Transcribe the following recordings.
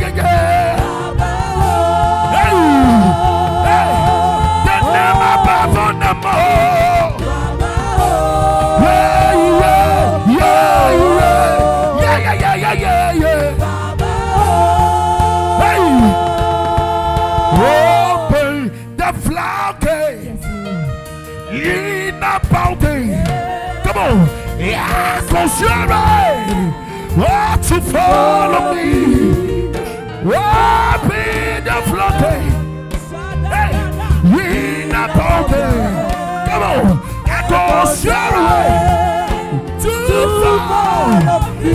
yeah. Hey, hey, the name above all the more. Open the floodgate in the bounty. Come on, yeah, cause you're right. Oh, to follow me. Open the floodgate. Hey, in the bounty. Come on, cause you're right. To follow me.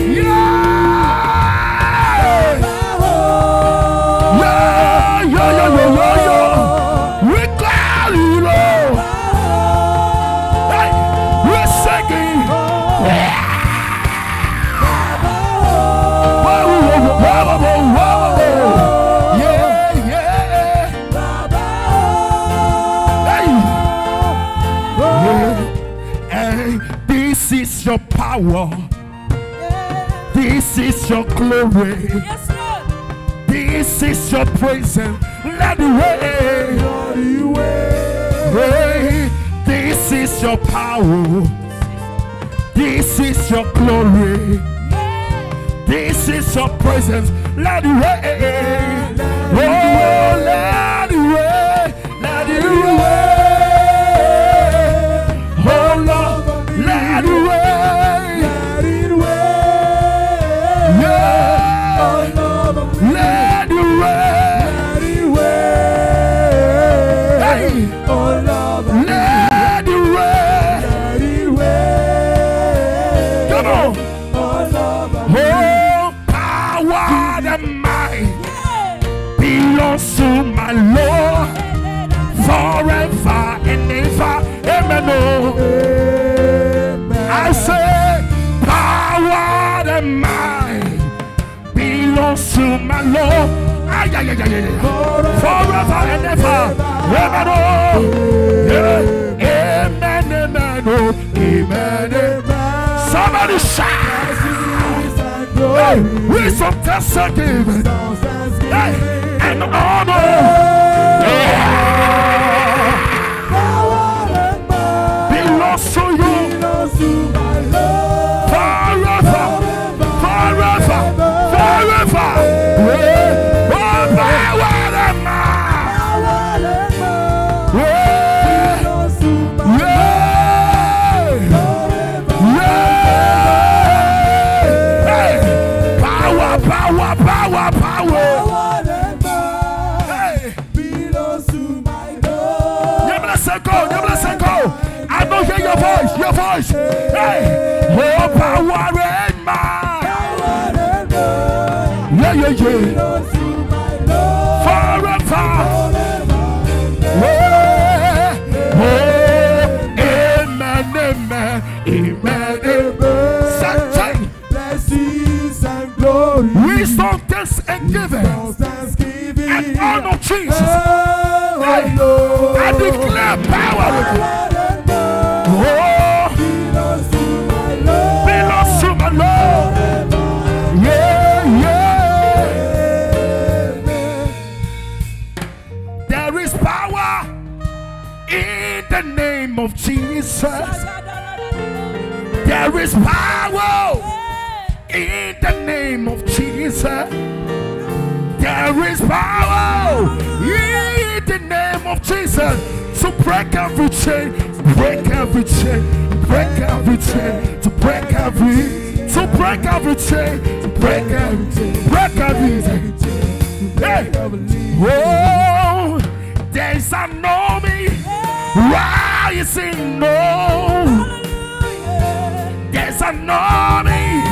We call you, Lord. Hey, we're singing. Hey, this is your power. This is your glory. Yes, Lord. This is your presence. Let the way. This is your power. This is your glory. This is your presence. Let the way. Oh, let the way. Let the way. Oh, Lord, let the way. To my Lord forever and ever. Amen. I say power and might belongs to my Lord. Forever and ever. Amen. Amen. Amen. Amen. Somebody shout. Hey, with some thanksgiving. Hey. And honor, belongs to you, forever, forever, forever. Power, power, power. I don't hear your voice, your voice. Hey, more power and might. Yeah, yeah, yeah. Forever. Oh, amen, amen, amen, amen. Sunshine, blessings and glory. Wisdom, thanks and giving. And honor Jesus. Hey, I declare power. Belongs to my Lord. Yeah, yeah. There is power in the name of Jesus. There is power in the name of Jesus. There is power in the name of Jesus to break every chain, break every chain, break every chain, to break every, to break every chain, to break every chain, break every chain. Hey, oh, there's an army rising, no. There's an army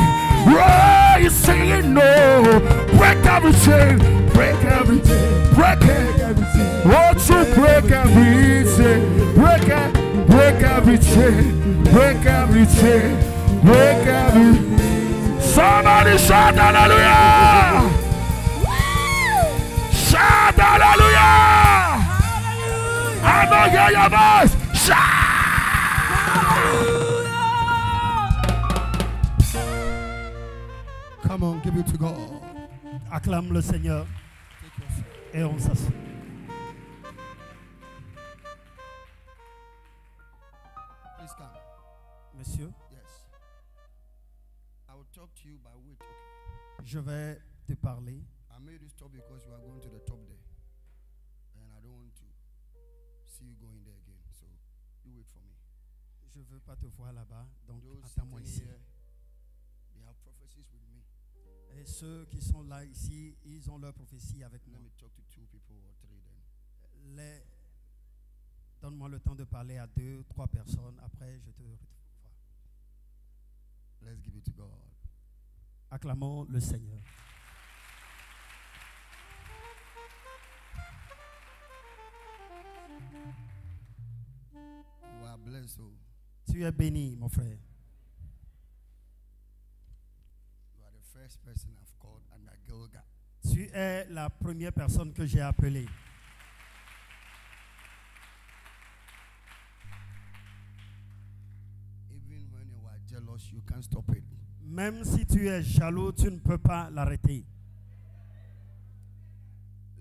rising, no. Break every chain, break every chain, break every chain. Oh, to break every chain, break every chain, break every chain, break every. Somebody shout hallelujah! Shout hallelujah! I don't hear your voice. Shout! Come on, give it to God. Acclame le Seigneur Take your seat. et on s'assied. Please come. Monsieur, Yes. I will talk to you by weight. Okay. je vais te parler. I made you stop because you are going to the top there. And I don't want to see you going there again. So you wait for me. Je ne veux pas te voir là-bas, donc Those attends-moi sitting ici. here, they have prophecies with me. Et ceux qui sont là ici, ils ont leur prophétie avec Let moi. me talk to 2 people or 3 then. Donne-moi le temps de parler à 2, 3 personnes. Après, je te revois. Let's give it to God. Acclamons le Seigneur. You are blessed. Oh. Tu es béni, mon frère. You are the first person I've called under Gilgal. Tu es la première personne que j'ai appelée. Even when you are jealous, you can't stop it. Même si tu es jaloux, tu ne peux pas l'arrêter.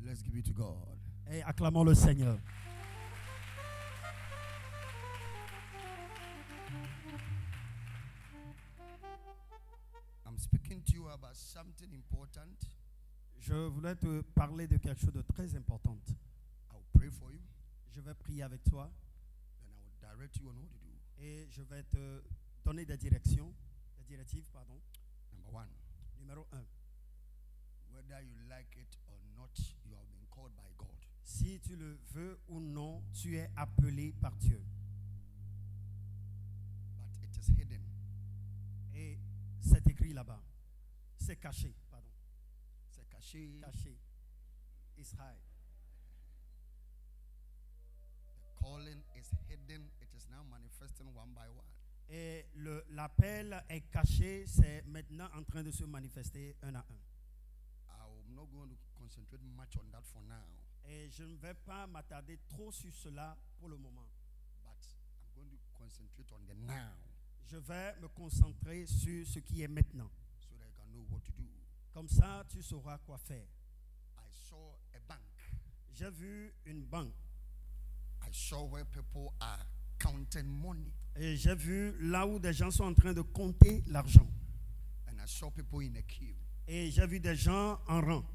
Let's give it to God. Et acclamons le Seigneur. I'm speaking to you about something important. Je voulais te parler de quelque chose de très important. I'll pray for you. Je vais prier avec toi Then I will direct you on what to do. et je vais te donner des directives, pardon. Number 1, Numéro 1. whether you like it or not, you have been called by God. Si tu le veux ou non, tu es appelé par Dieu. But it is hidden. Et c'est écrit là-bas. C'est caché, pardon. C'est caché. Caché. It's high. The calling is hidden. It is now manifesting one by one. Et l'appel est caché, c'est maintenant en train de se manifester un à un. I'm not going to concentrate much on that for now. Et je ne vais pas m'attarder trop sur cela pour le moment. But I'm going to concentrate on the now Je vais me concentrer sur ce qui est maintenant. so that you can know what to do. Comme ça, tu sauras quoi faire. I saw a bank. J'ai vu une banque I saw where people are counting money. et j'ai vu là où des gens sont en train de compter l'argent. And I saw people in a queue. Et j'ai vu des gens en rang.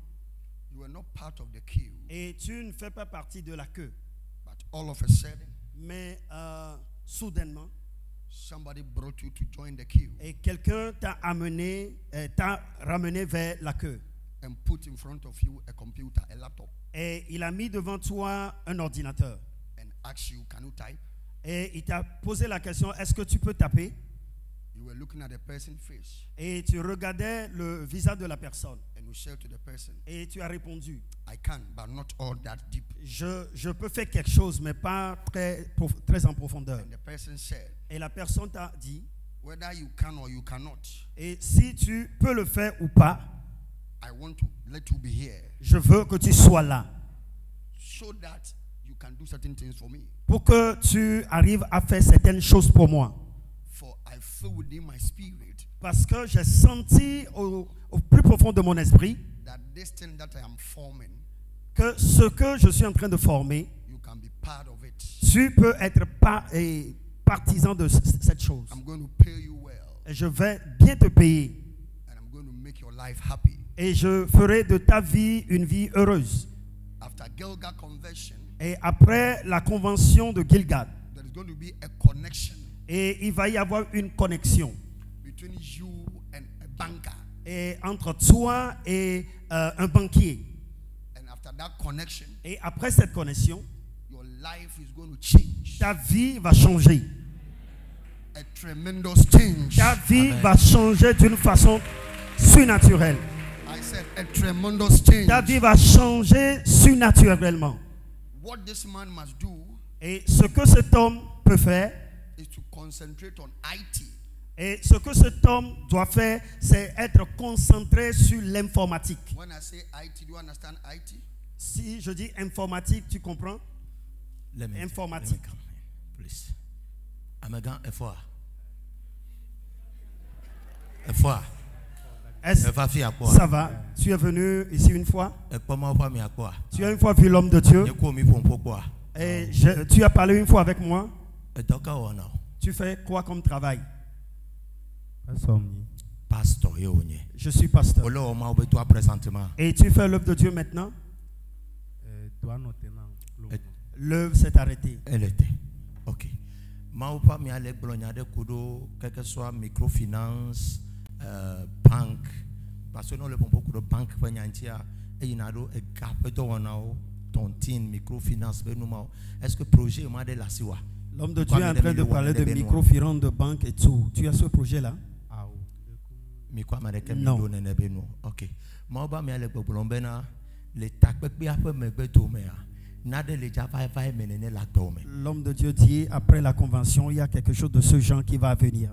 You were not part of the queue. Et tu ne fais pas partie de la queue. But all of a sudden, Mais soudainement, somebody brought you to join the queue et quelqu'un t'a ramené vers la queue. and put in front of you a computer, a laptop, Et il a mis devant toi un ordinateur. and asked you, can you type? Et il t'a posé la question, est-ce que tu peux taper? You were looking at the person's face Et tu regardais le visage de la personne. and you said to the person, Et tu as répondu, I can, but not all that deep. je peux faire quelque chose, mais pas très en profondeur. And the person said, Et la personne t'a dit, whether you can or you cannot, et si tu peux le faire ou pas, I want to let you be here je veux que tu sois là. so that you can do certain things for me. Pour que tu arrives à faire certaines choses pour moi. For I feel within my spirit Parce que j'ai senti au plus profond de mon esprit that this thing that I am forming, que ce que je suis en train de former, you can be part of it. tu peux être partisan de cette chose. I'm going to pay you well, Et je vais bien te payer. and I'm going to make your life happy. Et je ferai de ta vie une vie heureuse. After Gilgal conversion, Et après la convention de Gilgal, there is going to be a connection et il va y avoir une connexion between you and a banker. et entre toi et un banquier. And after that connection, Et après cette connexion, your life is going to change. ta vie va changer. A tremendous change. Ta vie va changer d'une façon surnaturelle. I said a tremendous change. Ta vie va changer surnaturellement. What this man must do Et ce que cet homme peut faire, is to concentrate on IT. et ce que cet homme doit faire, c'est être concentré sur l'informatique. When I say IT, do you understand IT? Si je dis informatique, tu comprends? Informatique. Let me come here, please. Amegan Efwa. Efwa. Ça va? Tu es venu ici une fois? Tu as une fois vu l'homme de Dieu? Et tu as parlé une fois avec moi? Tu fais quoi comme travail? Pasteur. Je suis pasteur. Et tu fais l'œuvre de Dieu maintenant? L'œuvre s'est arrêtée. Elle était. Ok. Maupa mi ale blogna de kudo, quel que soit microfinance, banque. Parce que nous le beaucoup de banques financières et il y a des gaps de tontine, microfinance. Est-ce que le projet m'a de la siwa? L'homme de Dieu est en train de parler de microfinance, de banque et tout. Tu as ce projet-là? Non. Ok. Maupa mi ale blogna le takbek bi ape me betomea. L'homme de Dieu dit, après la convention, il y a quelque chose de ce genre qui va venir.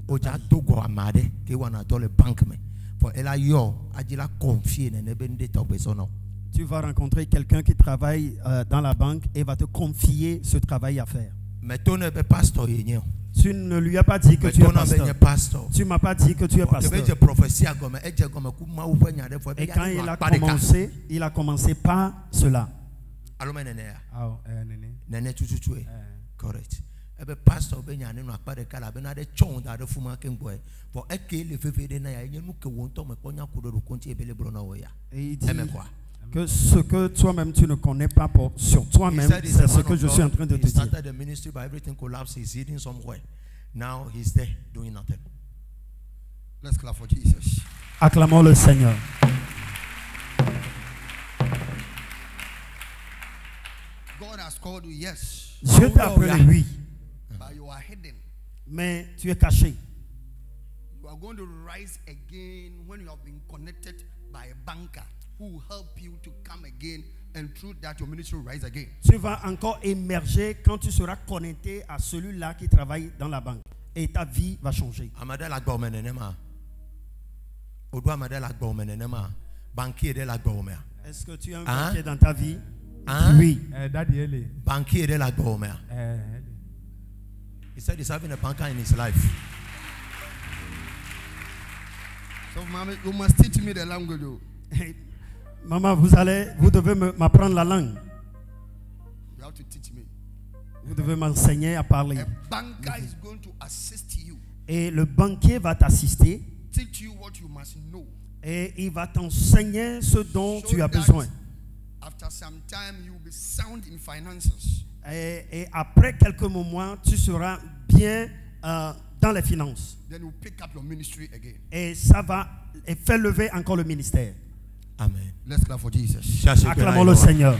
Tu vas rencontrer quelqu'un qui travaille dans la banque et va te confier ce travail à faire. Tu ne lui as pas dit que tu es pasteur. Tu ne m'as pas dit que tu es pasteur. Et quand il a commencé par cela. Correct. Pastor Benyamin no akpade kala be na de chon da de fuma kengboy for eke le fefe de na ya nyenu ke wonto me konya kudo konti ebele bro na oya. Et il dit que ce que toi-même tu ne connais pas sur toi-même, c'est ce que je suis en train de te dire. Started the ministry by everything collapsed, he's hidden somewhere. Now he's there doing nothing. Let's clap for Jesus. Acclamons le Seigneur. God has called you, yes. Dieu t'a appelé, oui. But you are hidden. Mais tu es caché. You are going to rise again when you have been connected by a banker who will help you to come again, and through that your ministry will rise again. Tu vas encore émerger quand tu seras connecté à celui-là qui travaille dans la banque. Et ta vie va changer. Est-ce que tu as un banquier dans ta vie? Oui. Banquier de la Gomère. He said he's having a banker in his life. So, Mama, you must teach me the language. Maman, vous devez m'apprendre la langue. You have to teach me. Vous devez m'enseigner à parler. A banker is going to assist you. Et le banquier va t'assister. Teach you what you must know. Et il va t'enseigner ce dont tu as besoin. After some time, you will be sound in finances. Et après quelques moments, tu seras bien dans les finances. Then you pick up your ministry again. Et ça va faire lever encore le ministère. Amen. Let's clap for Jesus. Acclamons le Seigneur.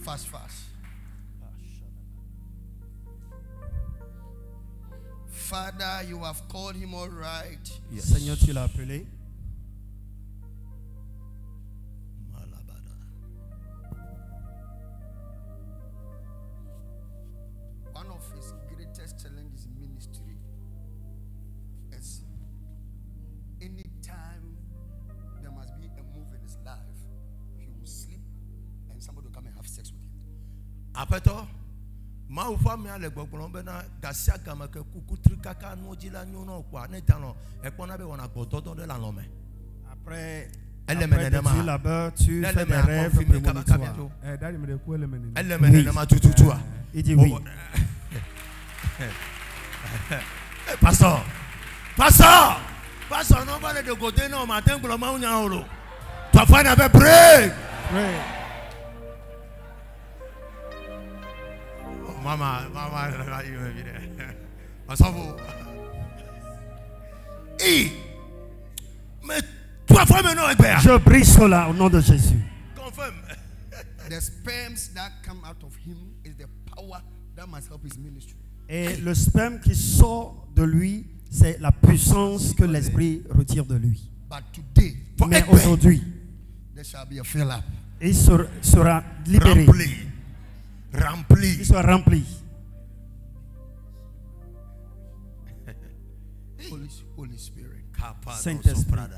Fast. Father, you have called him all right. Yes. Seigneur, tu l'as appelé. One of his greatest challenges in ministry is anytime there must be a move in his life, he will sleep and somebody will come and have sex with him. Apeto, ma ufa mi ale gbogbo be na gasia gama ke kukutri kaka no jila nyono kwa ne tano e pona be wona gotodo de la lome. Après tu là-bas, tu fais des rêves prémonitoires. Il dit oui. Pastor, non pas de côté non matin pour le matin on a toi faire avec break. Maman, mais toi fois maintenant je brise cela au nom de Jésus. Confirme. The sperms that come out of him is the power that must help his ministry. Et le sperme qui sort de lui, c'est la puissance que l'esprit retire de lui. But today, mais aujourd'hui, there shall be a fill up. Il sera libéré. Rempli. Il sera rempli. Holy Spirit. Saint-Esprit.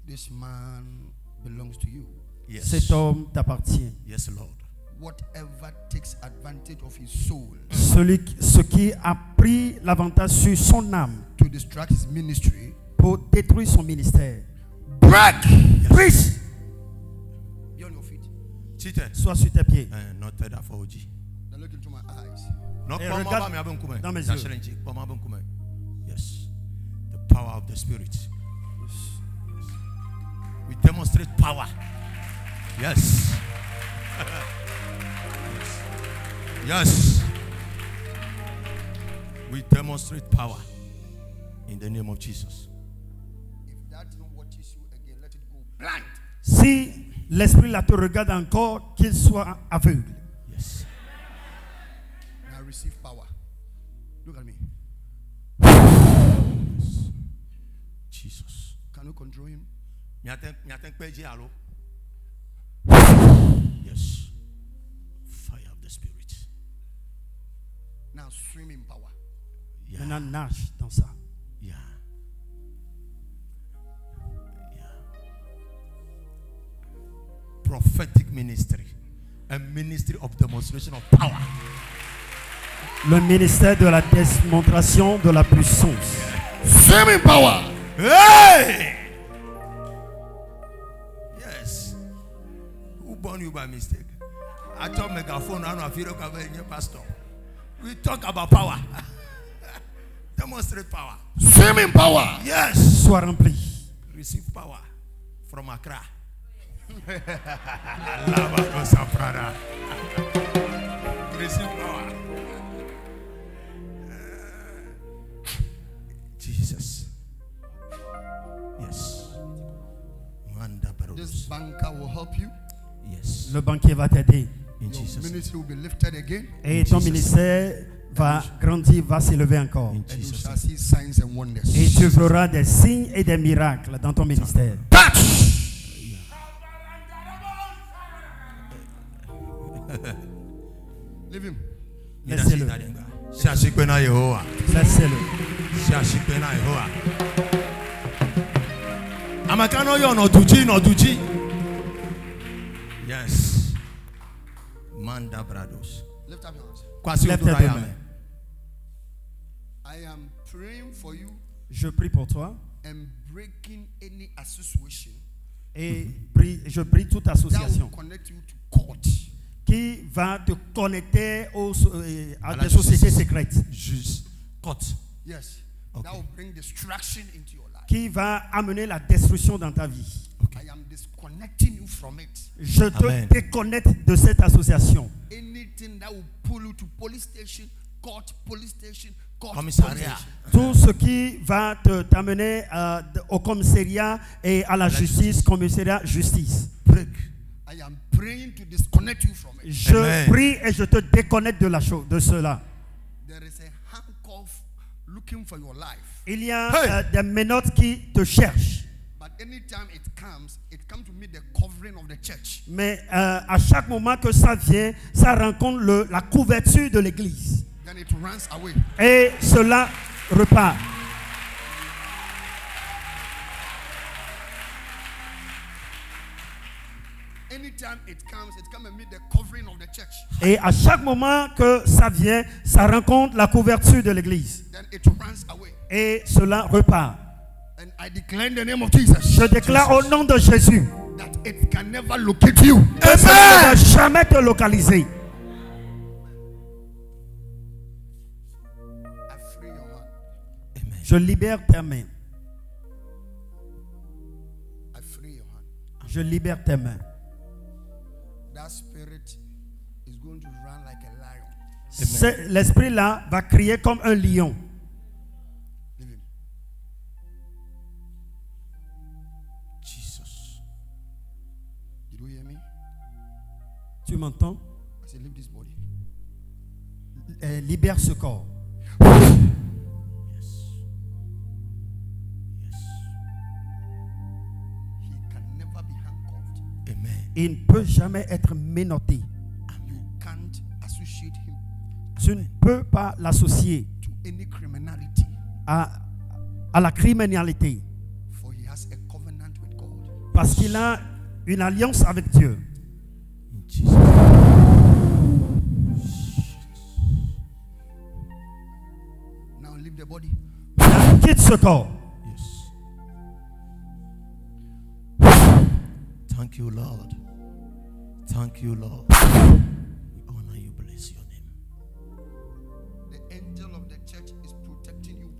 This man belongs to you. Yes. Cet homme t'appartient. Yes, Lord. Whatever takes advantage of his soul, ce qui a pris l'avantage sur son âme to distract his ministry, pour détruire son ministère. break. Brise. Be on your feet. Sois sur tes pieds. Now look into my eyes. Et regarde dans mes yeux. Yes. The power of the Spirit. We demonstrate power. Yes. Yes. We demonstrate power in the name of Jesus. If that's not what you see again, let it go blind. Si l'esprit là te regarde encore, qu'il soit aveugle. Yes. Now receive power. Look at me. Jesus. Can you control him? Yes. Fire of the Spirit. Now swim in power. Yeah. Maintenant nage dans ça. Yeah. Yeah. Prophetic ministry. A ministry of demonstration of power. Le ministère de la démonstration de la puissance. Swim in power. Hey! Yes. Who born you by mistake? I told megaphone, I don't know if you don't have any pastor. We talk about power. Demonstrate power. Swim in power. Yes. Sois rempli. Receive power from Accra. Receive power. Jesus. Yes. This banker will help you. Yes. Le banquier va t'aider. In Your Jesus. ministry will be lifted again. Et ton ministère va grandir, va s'élever encore. In And you Jesus. shall see signs and wonders. Et tu verras des signes et des miracles dans ton ministère. Touch. Leave him. Laissez-le. Laissez-le. Amakano yo no duji. Yes. Manda brados. Lift up your hands. Kwasi Lève tes deux oduraya mains. me. I am praying for you Je prie pour toi and breaking any association et je prie toute that association will connect you to court. qui va te connecter à À la des sociétés justice. secrètes, Yes. Okay. That will bring destruction into your life. qui va amener la destruction dans ta vie. I am disconnecting you from it. Je te Amen. déconnecte de cette association. Anything that will pull you to police station, court, police station, court, Commissariat. Tout ce qui va t'amener au commissariat et à la justice, commissariat, justice. Break. I am praying to disconnect you from it. Je Amen. prie et je te déconnecte de de cela. There is a handcuff looking for your life. Il y a Hey. des menottes qui te cherchent. But anytime it comes to meet the covering of the church. Mais à chaque moment que ça vient, ça rencontre la couverture de l'église. Then it runs away. Et cela repart. Anytime it comes and meet the covering of the church. Et à chaque moment que ça vient, ça rencontre la couverture de l'église. Then it runs away. Et cela repart. And I declare in the name of Jesus Je déclare au nom de Jésus that it can never locate you. que ça ne va jamais te localiser. I free your hand. Amen. Je libère tes mains. I free your hand. Je libère tes mains. That spirit is going to run like a lion. L'esprit là va crier comme un lion. Leave him. Jesus. Did you hear me? Tu m'entends? I said, leave this body. Libère ce corps. Yes. Yes. He can never be handcuffed. Amen. Il ne peut jamais être menotté. You can't associate him Tu ne peux pas l'associer to any criminality, à la criminalité for he has a covenant with God. parce qu'il a une alliance avec Dieu. In Jesus. Now leave the body. Quitte ce corps. Yes. Thank you, Lord. Thank you, Lord. We honor you, bless your name. The angel of the church is protecting you.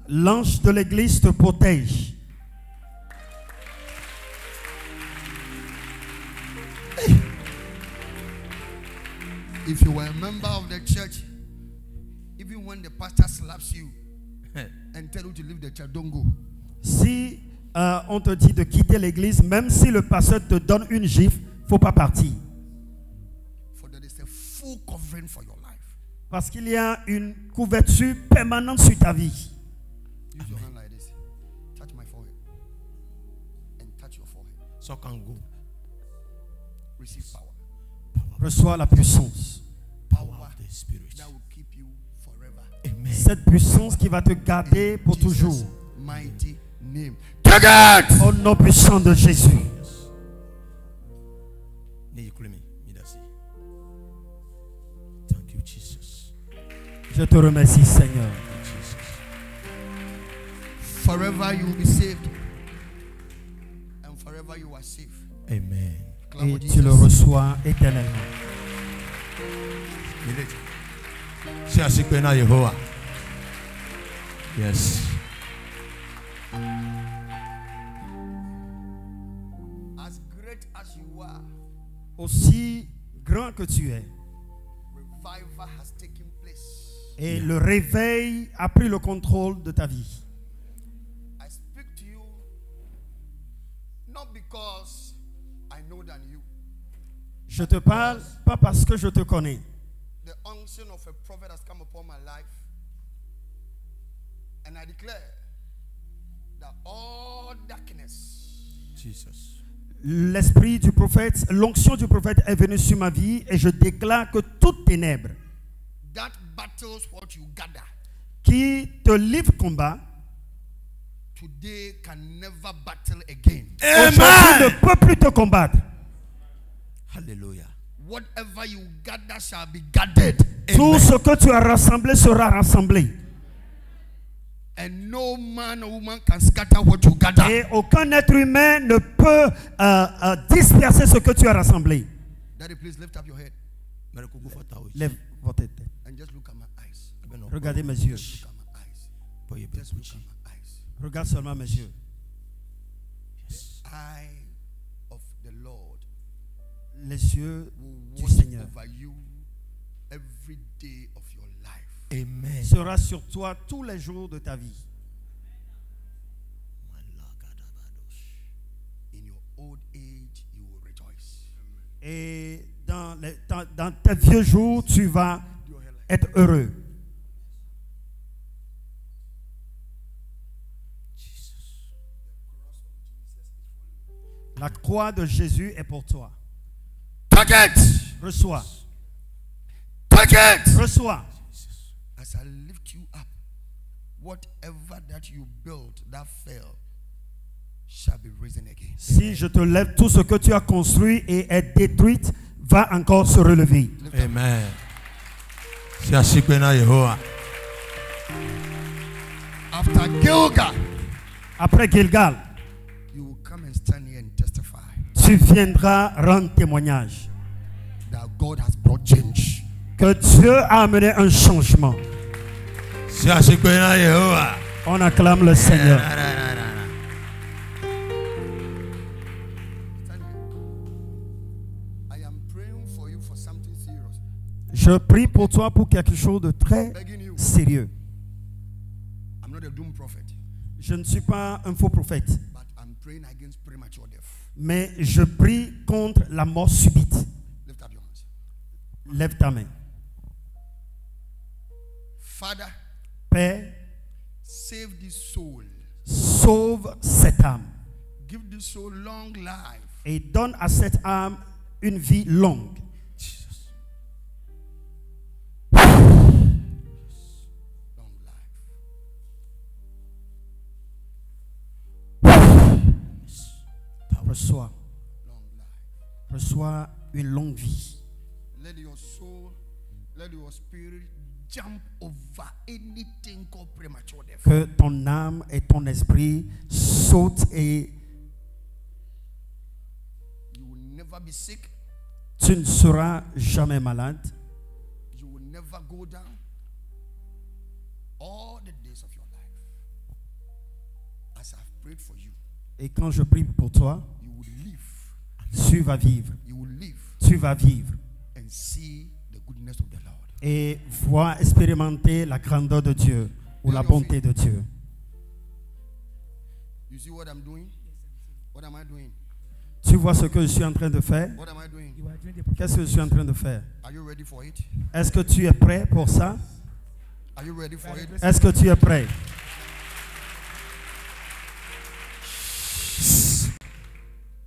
L'ange de l'église te protège. If you were a member of the church, even when the pastor slaps you and tell you to leave the church, don't go. Si on te dit de quitter l'église, même si le pasteur te donne une gifle, faut pas partir. For there is a full covering for your life. Parce qu'il y a une couverture permanente sur ta vie. Use your hand like this. Touch my forehead. And touch your forehead. So can go. Receive power. Reçois la puissance. Power of the Spirit. that will keep you forever. Amen. Cette puissance qui va te garder pour Jesus' toujours. mighty name. Take it! Au nom puissant de Jésus. Thank you, Jesus. Je te remercie, Seigneur. Forever you will be saved. And forever you are safe. Amen. Et tu le reçois éternellement. Yes. As great as you are, Aussi grand que tu es. revival has taken place. Et le réveil a pris le contrôle de ta vie. I speak to you not because I know than you. Je te parle pas parce que je te connais. The unction of a prophet has come upon my life. And I declare that all darkness Jesus. L'esprit du prophète, l'onction du prophète est venue sur ma vie et je déclare que toute ténèbre that battles what you gather qui te livre combat today can never battle again. aujourd'hui ne peut plus te combattre. Hallelujah. Whatever you gather shall be gathered. Tout ce que tu as rassemblé sera rassemblé. And no man or woman can scatter what you gather. Et aucun être humain ne peut disperser ce que tu as rassemblé. Daddy, please lift up your head Lève votre tête. and just look at my eyes. Regardez mes yeux. Look at my eyes. Just look at my eyes. Regarde seulement mes yeux. Eye of the Lord Les yeux will du watch Seigneur over you every day of your life. Amen. sera sur toi tous les jours de ta vie. In your old age, you will rejoice. Et dans tes vieux jours, tu vas être heureux. La croix de Jésus est pour toi. Take it! Reçois. Take it! Reçois. As I lift you up, whatever that you built that fell shall be risen again. Si je te lève, tout ce que tu as construit et est détruit va encore se relever. Amen. Yehoah. After Gilgal, Après Gilgal, you will come and stand here and testify tu viendras rendre témoignage that God has brought change. que Dieu a amené un changement. Yehoah. On acclame le Seigneur. Stand here. I am praying for you for something serious. Je prie pour toi pour quelque chose de très Begging you. sérieux. I'm not a doom prophet, Je ne suis pas un faux prophète, but I'm praying against premature death. mais je prie contre la mort subite. Lift up your hands. Lève ta main. Father, Père, save this soul. sauve cette âme Give this soul long life. et donne à cette âme une vie longue. Long life. Reçois, Long life. reçois une longue vie. Let your soul, let your spirit jump over anything called premature death. Que ton âme et ton esprit sautent et you will never be sick. Tu ne seras jamais malade. You will never go down. All the days of your life. As I've prayed for you. Et quand je prie pour toi, you will live. Tu vas vivre. You will live. Tu vas vivre. And see the goodness of the Lord. Et voir, expérimenter la grandeur de Dieu ou la bonté de Dieu. You see what I'm doing? What am I doing? Tu vois ce que je suis en train de faire? What am I doing? Qu'est-ce que je suis en train de faire? Are you ready for it? Est-ce que tu es prêt pour ça? Are you ready for it? Est-ce que tu es prêt?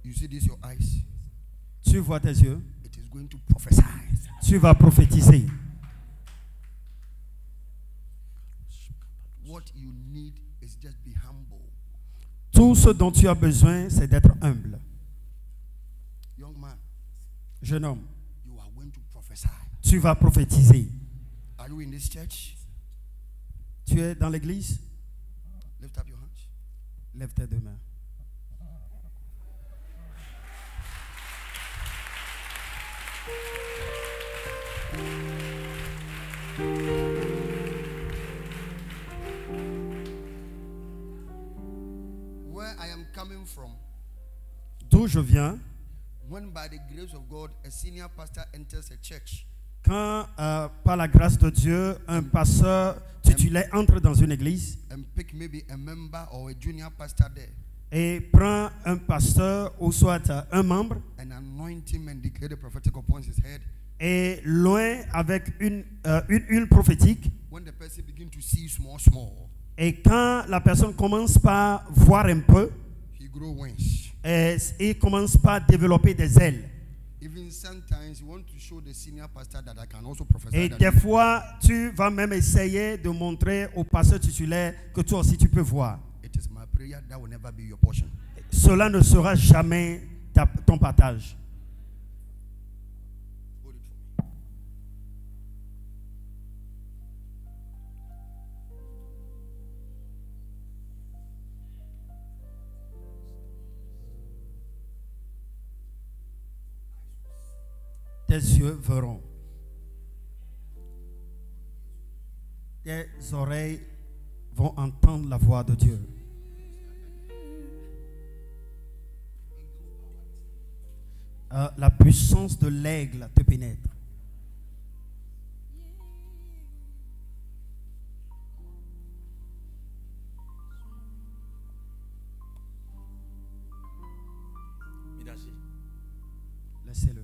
You see this, your eyes? Tu vois tes yeux? It is going to prophesy. Tu vas prophétiser. What you need is just be humble. Tout ce dont tu as besoin, c'est d'être humble. Young man, jeune homme, you are going to prophesy. Tu vas prophétiser. Are you in this church? Tu es dans l'église? Lift up your hands. Lève tes deux mains. Where I am coming from, d'où je viens, when by the grace of God a senior pastor enters a church, quand par la grâce de Dieu un pasteur titulaire entre dans une église and pick maybe a member or a junior pastor there, et prend un pasteur ou soit un membre and anoint him and declare the prophetic upon his head, et loin avec une huile prophétique, when the person begin to see small, et quand la personne commence par voir un peu, he grow wings. Et commence par développer des ailes. Even sometimes you want to show the senior pastor that I can also prophesy. Et des fois, tu vas même essayer de montrer au pasteur titulaire que toi aussi tu peux voir. It is my prayer that will never be your portion. Cela ne sera jamais ton partage. Tes yeux verront. Tes oreilles vont entendre la voix de Dieu. La puissance de l'aigle te pénètre. Laissez-le.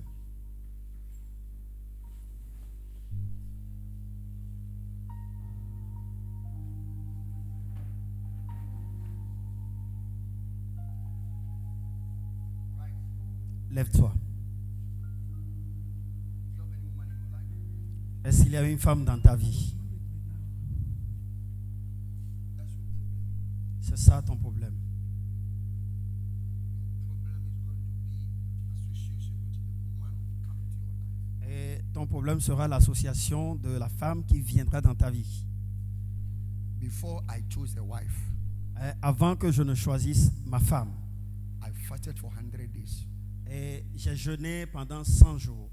Lève-toi. Est-ce qu'il y a une femme dans ta vie? C'est ça ton problème. Et ton problème sera l'association de la femme qui viendra dans ta vie. Before I chose a wife, avant que je ne choisisse ma femme, I fasted for 100 days. Et j'ai jeûné pendant 100 jours.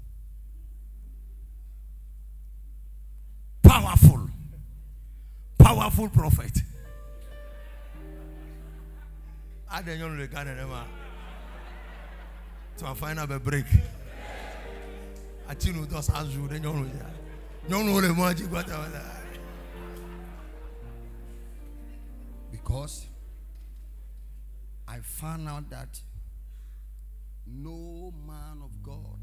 Powerful. Powerful prophet. I don't know the kind of them. So I find out a break. I think you just ask you. Then you know the magic. Because I found out that no man of God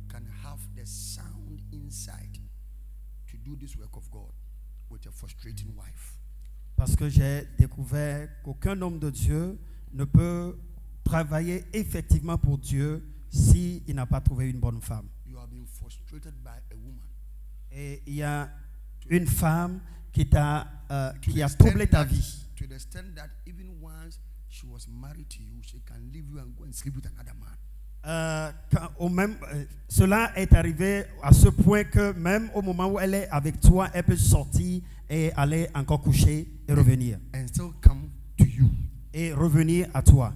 can have the sound insight to do this work of God with a frustrating wife. Parce que j'ai découvert qu'aucun homme de Dieu ne peut travailler effectivement pour Dieu s'il n'a pas trouvé une bonne femme. You have been frustrated by a woman. Et il y a une femme qui a troublé ta vie. To the extent that even once she was married to you, she can leave you and go and sleep with another man. Cela est arrivé à ce point que même au moment où elle est avec toi, elle peut sortir et aller encore coucher et revenir. And still come to you. Et revenir à toi.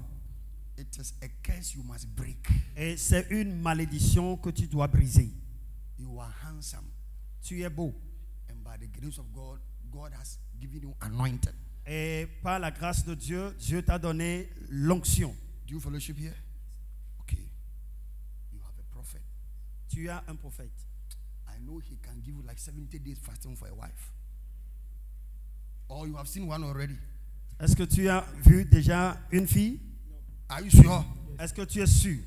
It is a curse you must break. Et c'est une malédiction que tu dois briser. You are handsome. Tu es beau. And by the grace of God, God has given you anointed. Et par la grâce de Dieu, Dieu t'a donné l'onction. Do you fellowship here? Okay. You have a prophet. Tu as un prophète. I know he can give you like 70 days fasting for a wife. Or you have seen one already. Est-ce que tu as vu déjà une fille? Are you sure? Est-ce que tu es sûr?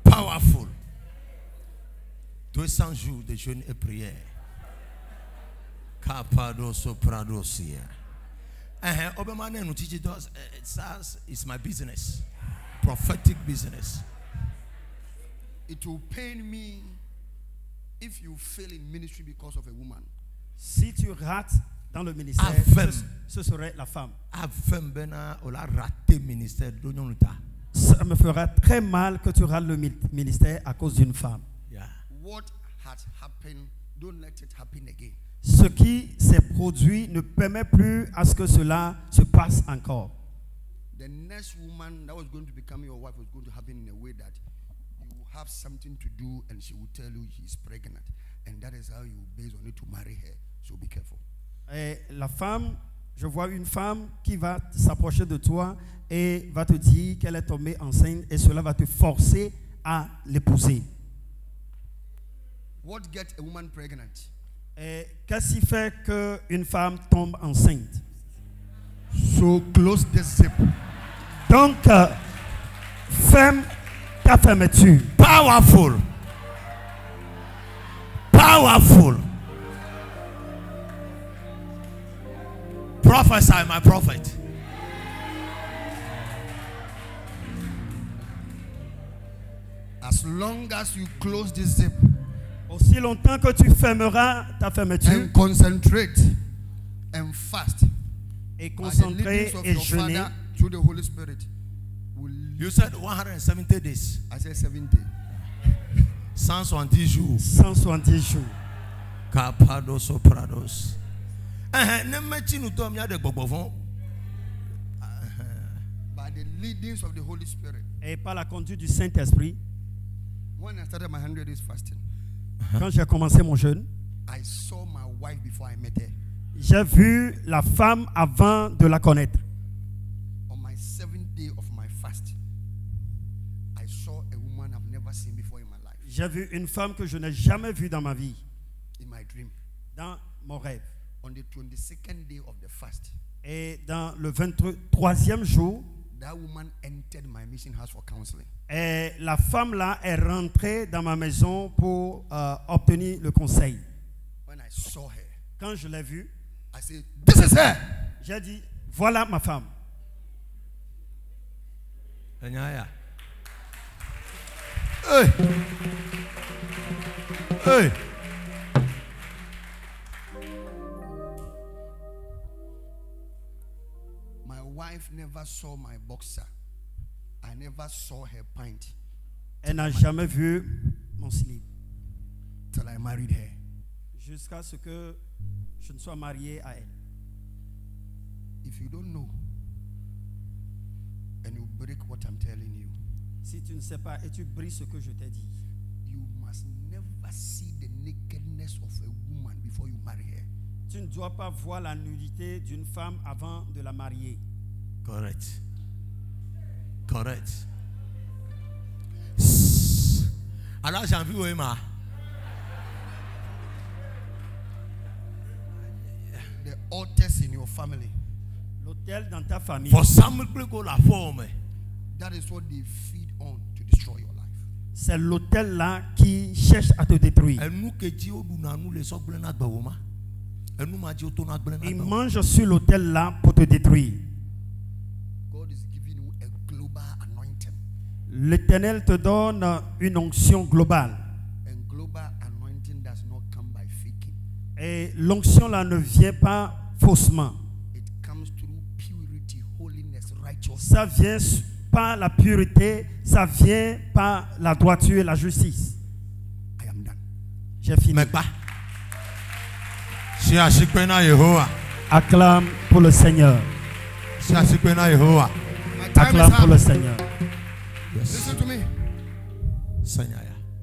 Powerful. 200 jours de jeûne et prière. Capadosopradosia. It's my business. Prophetic business. It will pain me if you fail in ministry because of a woman. Si tu rates dans le ministère, ce serait la femme. Ça me fera très mal que tu rates le ministère à cause d'une femme. Yeah. What has happened, don't let it happen again. Ce qui s'est produit ne permet plus à ce que cela se passe encore. The next woman that was going to become your wife was going to happen in a way that you have something to do and she will tell you she's pregnant. And that is how you base on it to marry her. So be careful. Et la femme, je vois une femme qui va s'approcher de toi et va te dire qu'elle est tombée enceinte et cela va te forcer à l'épouser. What gets a woman pregnant? Et qu'est-ce qui fait qu'une femme tombe enceinte? So close the zip. Donc, ferme ta fermeture. Powerful. Powerful. Prophesy, my prophet. As long as you close this zip, aussi longtemps que tu fermeras ta fermeture, and concentrate and fast, et concentrer et jeûner, through the Holy Spirit. You said 170 days. I said 70. 170 jours. 170 jours. Capados soprados. By the leadings of the Holy Spirit. Et par la conduite du Saint-Esprit. When I started my 100 days fasting, quand j'ai commencé mon jeûne, I saw my wife before I met her. J'ai vu la femme avant de la connaître. On my 7th day of my fast, I saw a woman I've never seen before in my life. J'ai vu une femme que je n'ai jamais vue dans ma vie. In my dream. Dans mon rêve. On the 22nd day of the fast. Et dans le 23e jour, that woman entered my mission house for counseling. Et la femme là est rentrée dans ma maison pour obtenir le conseil. When I saw her, quand je l'ai vue, I said, "This is her." J'ai dit, voilà ma femme. Hey. Hey. My wife never saw my boxer. I never saw her pint. Elle n'a jamais vu mon slip. Till I married her. Jusqu'à ce que je ne sois marié à elle. If you don't know, and you break what I'm telling you, si tu ne sais pas et tu brises ce que je t'ai dit, you must never see the nakedness of a woman before you marry her. Tu ne dois pas voir la nudité d'une femme avant de la marier. Correct. Correct. Alors j'ai envie Emma. The altars in your family. L'autel dans ta famille. For some people la forme. That is what they feed on to destroy your life. C'est l'autel là qui cherche à te détruire. Il mange sur l'autel là pour te détruire. God is giving you a global anointing. L'Éternel te donne une onction globale. And global anointing does not come by faking. Et l'onction là ne vient pas faussement. It comes through purity, holiness, righteousness. Ça vient par la pureté, ça vient par la droiture et la justice. I am done. J'ai fini. Mais pas. Acclame pour le Seigneur. Acclame pour le Seigneur. Listen to me.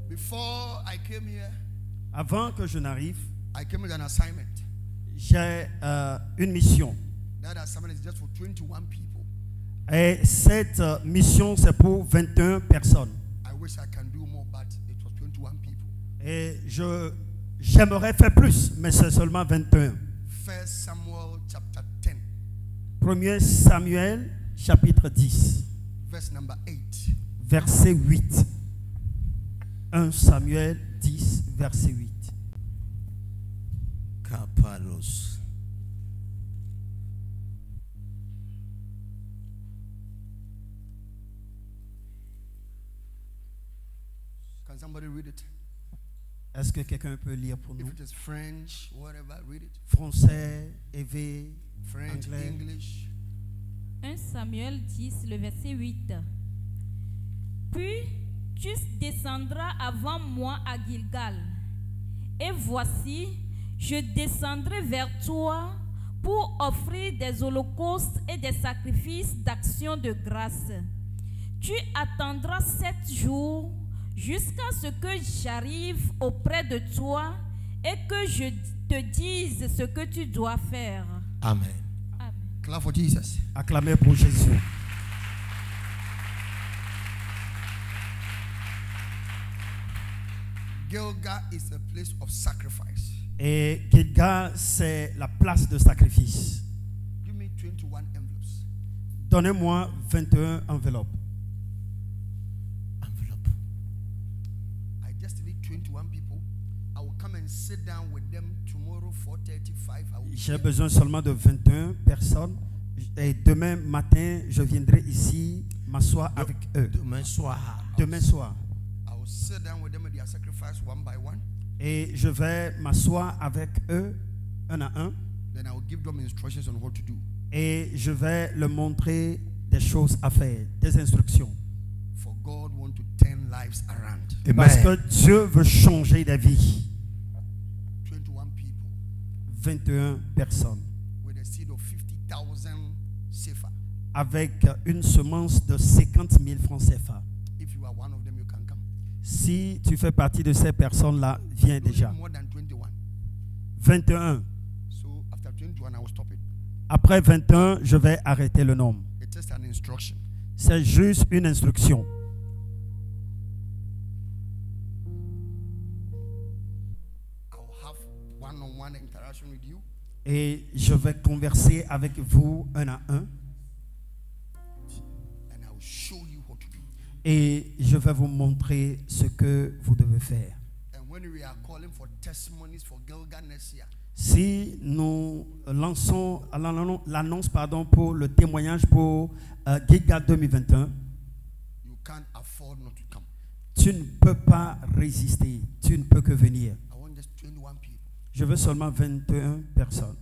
Before I came here, Avant que je n'arrive, I came with an assignment. j'ai une mission. That assignment is just for 21 people. Et cette mission, c'est pour 21 personnes. I wish I can do more, but it was 21 people. Et j'aimerais faire plus, mais c'est seulement 21. 1 Samuel chapter 10, 1 Samuel chapitre 10, verse number 8. verset 8. 1 Samuel 10, verset 8. Kapalos. Can somebody read it? Est-ce que quelqu'un peut lire pour If nous? it is French, whatever, read it. Français, EV, French, anglais. English. 1 Samuel 10, le verset 8. Puis tu descendras avant moi à Gilgal. Et voici, je descendrai vers toi pour offrir des holocaustes et des sacrifices d'action de grâce. Tu attendras 7 jours jusqu'à ce que j'arrive auprès de toi et que je te dise ce que tu dois faire. Amen. Amen. Clap for Jesus. Acclamez pour Jésus. Gilgal is a place of sacrifice. Et Gilgal, c'est la place de sacrifice. Give me 21 envelopes. Donnez-moi 21 enveloppes. Envelope. I just need 21 people. I will come and sit down with them tomorrow 4:35. I will J'ai besoin seulement de 21 personnes. Et demain matin, je viendrai ici m'asseoir avec eux. Demain soir. Demain soir. I will sit down with them with their sacrifice one by one. Et je vais m'asseoir avec eux, un à un. Then I will give them instructions on what to do. Et je vais leur montrer des choses à faire, des instructions. For God want to turn lives around. Parce que Dieu veut changer des vies. 21 people 21 personnes. with a seed of 50,000 CFA. Avec une semence de 50 000 francs CFA. If you are one of them, you can come. Si tu fais partie de ces personnes-là, viens Don't déjà. need more than 21. 21. So after 21, I will stop it. Après 21, je vais arrêter le nombre. It's just an instruction. C'est juste une instruction. I will have one-on-one interaction with you. Et je vais converser avec vous un à un. And I will show you what to do. Et je vais vous montrer ce que vous devez faire. And when we are calling for testimonies for Gilgal next year, Si nous lançons l'annonce pour le témoignage pour Gilgal 2021, you can't afford not to come. tu ne peux pas résister. Tu ne peux que venir. I want just 21 people. Je veux seulement 21 personnes.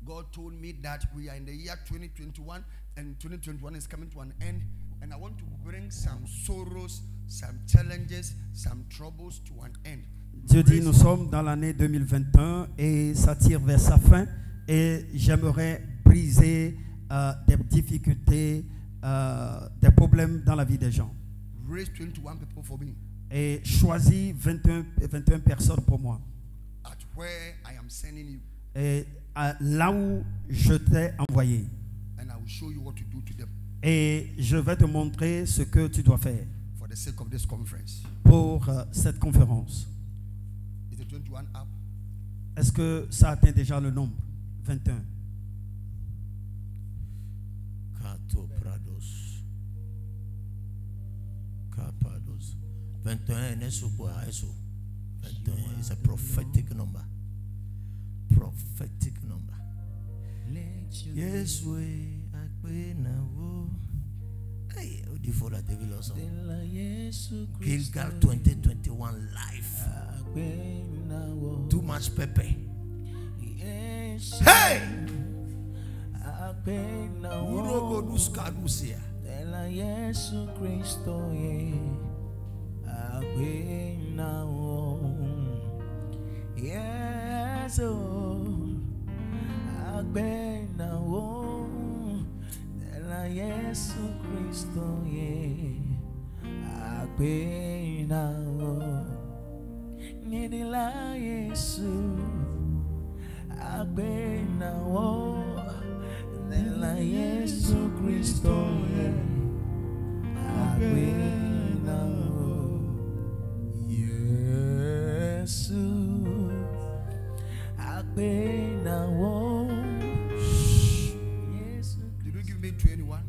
God told me that we are in the year 2021 and 2021 is coming to an end, and I want to bring some sorrows, some challenges, some troubles to an end. Dieu dit, nous sommes dans l'année 2021 et ça tire vers sa fin et j'aimerais briser des difficultés, des problèmes dans la vie des gens. Raise 21 people for me Et choisis 21 personnes pour moi. at where I am sending you, Et là où je t'ai envoyé. and I will show you what to do to them Et je vais te montrer ce que tu dois faire for the sake of this conference. pour cette conférence. Is the 21 up? Est-ce que ça atteint déjà le nombre? 21. Kato Prados. Kapados. 21 is 21 is a prophetic number. Prophetic number. Yes, we are now. Hey, for the devil also. Gilgal 2021 life. Too much pepper. Hey! Urogo duskadusia. Yesu Kristo ye. Yes, Yesu Kristo ye agbenao nidila Yesu agbenao nidila Yesu Kristo ye agbenao Yesu agbenao. Give me 21.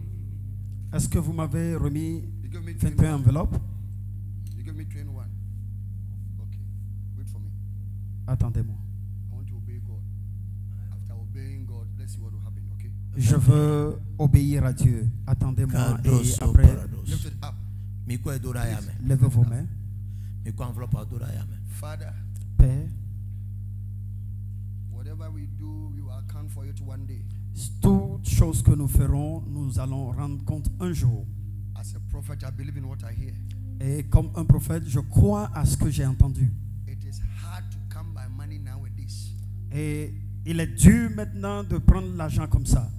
Est-ce que vous m'avez remis 21 enveloppes? You give me 21. Okay. Wait for me. Attendez-moi. I want to obey God. After obeying God, let's see what will happen, okay? Je veux obéir à Dieu. Attendez-moi et après, Lift it up. levez vos mains. Father, Père, whatever we do, we will account for it one day. toutes choses que nous ferons, nous allons rendre compte un jour. As a prophet, I believe in what I hear. Et comme un prophète, je crois à ce que j'ai entendu. It is hard to come by money nowadays. Et il est dur maintenant de prendre l'argent comme ça.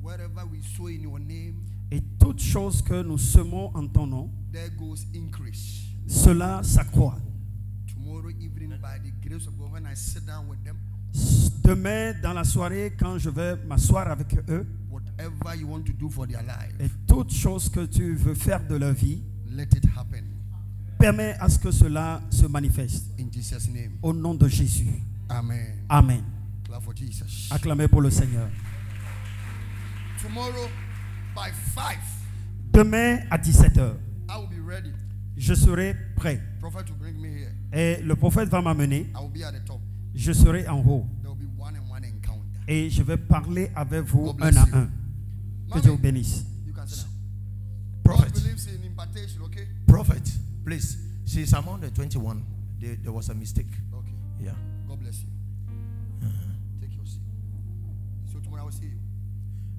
Wherever we sow in your name, Et toute chose que nous semons en ton nom, there goes increase. cela s'accroît. Tomorrow evening, by the grace of God, when I sit down with them, Demain, dans la soirée, quand je vais m'asseoir avec eux, whatever you want to do for their et life, toute chose que tu veux faire de leur vie, let it happen. permets à ce que cela se manifeste. In Jesus' name. Au nom de Jésus. Amen. Amen. Clap for Jesus. Acclamez pour le Seigneur. Tomorrow, by 5, Demain à 17h, I will be ready. je serai prêt. Prophet will bring me here. Et le prophète va m'amener. I will be at the top. Je serai en haut. There will be one-on-one encounter. Et je vais parler avec vous God un bless à you. un. Que Mommy, Dieu vous bénisse. you can sit down. Prophet, God believes in impartation, okay? prophet, please. She's among the 21. There was a mistake. Okay. Yeah. God bless you. Take your seat. So tomorrow I will see you.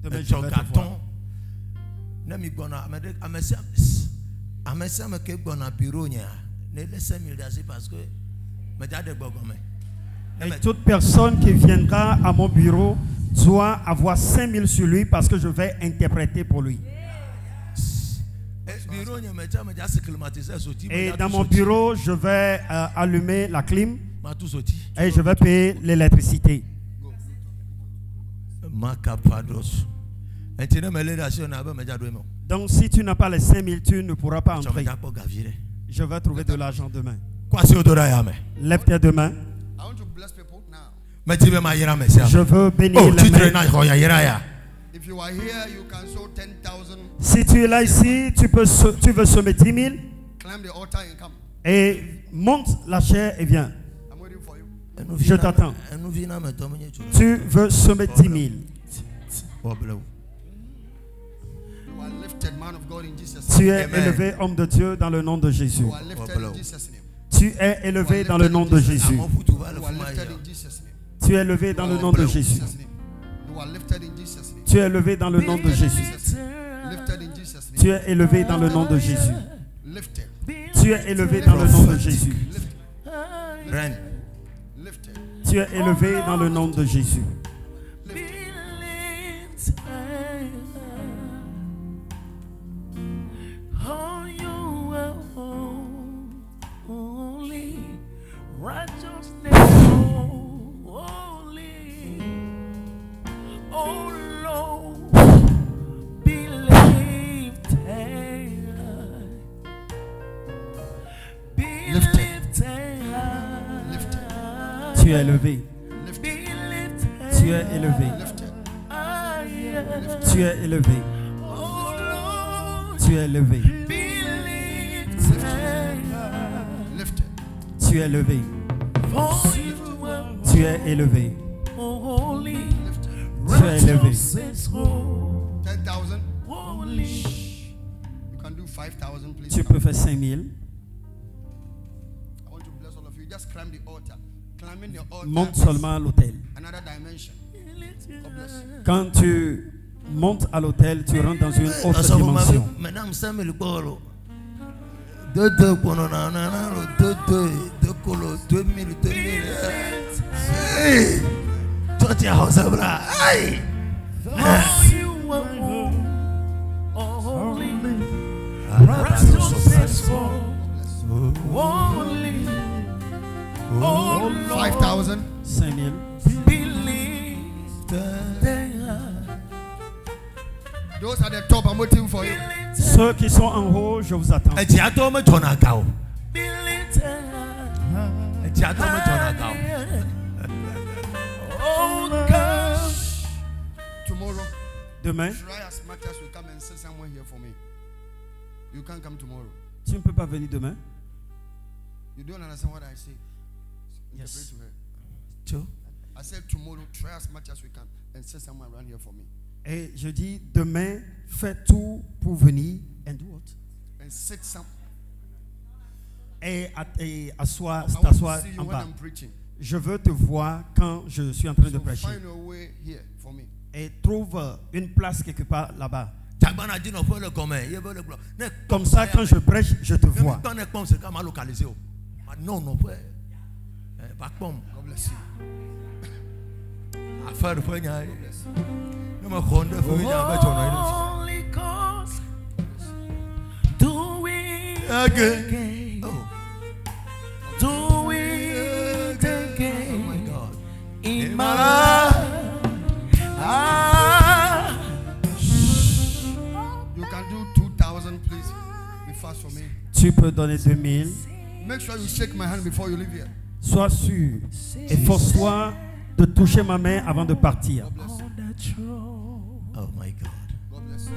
Demain, je vais te voir. Nami gona amesa me ke gona bureau nya ne laisse me dasi parce que me dade gbogome. Et toute personne qui viendra à mon bureau doit avoir 5000 sur lui parce que je vais interpréter pour lui. Et dans mon bureau, je vais allumer la clim et je vais payer l'électricité. Donc si tu n'as pas les 5000, tu ne pourras pas entrer. Je vais trouver de l'argent demain. Lève tes deux mains. I want to bless people now. Je veux bénir les mains. If you are here, you can sow 10,000. Si tu es là ici, tu veux semer 10 000 Climb the altar and come. et monte la chair et viens. I'm waiting for you. Je t'attends. Tu veux semer 10 000. You are lifted, man of God, in Jesus' Tu name. es élevé, homme de Dieu, dans le nom de Jésus. You are lifted in Jesus' name. Tu es élevé dans le nom de Jésus. You are lifted in Jesus' name. Tu es élevé dans le nom de Jésus. You are lifted in Jesus' name. Tu es élevé dans le nom de Jésus. Lifted in Jesus' name. Tu es élevé dans le nom de Jésus. Lifted. Tu es élevé dans le nom de Jésus. Lifted. Tu es élevé dans le nom de Jésus. Tu es élevé. Tu es élevé. Tu es élevé. Tu es élevé. Tu es élevé. Tu es élevé. Tu es élevé. 10,000. 5,000, please. Tu peux faire 5000. I want to bless all of you. Just climb the altar. Climbing the altar. Monte is seulement à l'autel. another dimension. God bless you. Quand tu montes à l'autel, tu rentres dans une autre dimension. Madame Samuel Boro. 2 colo, 2000. Hey! Toi, tu es en sabra. Hey! Only 5,000. 5000. Those are the top. I'm waiting for you. Ceux qui sont en haut, je vous attends. Tomorrow, Demain, try as much as you come and sit somewhere here for me. You can't come tomorrow. tu ne peux pas venir demain. You don't understand what I say. Yes. Interpret to her. I said tomorrow, try as much as we can and sit somewhere around here for me. Et je dis, demain, fais tout pour venir. And do what? And sit some. Et I t'asseoir want to see you en when bas. I'm preaching. Je veux te voir quand je suis en train de So prêcher. find a way here for me. Et trouve une place quelque part là-bas. Comme ça, quand je prêche, je te vois. Non, non, pas comme. God bless you. Affaire de poignard. Nous me rendons pour venir avec ton Holy Ghost, do it again. Do it again. Oh my God. In my life. You can do 2,000, please. Be fast for me. Tu peux donner 2000. Make sure you shake my hand before you leave here. Sois sûr et force-toi de toucher ma main avant de partir. God bless you. Oh my God. God bless you.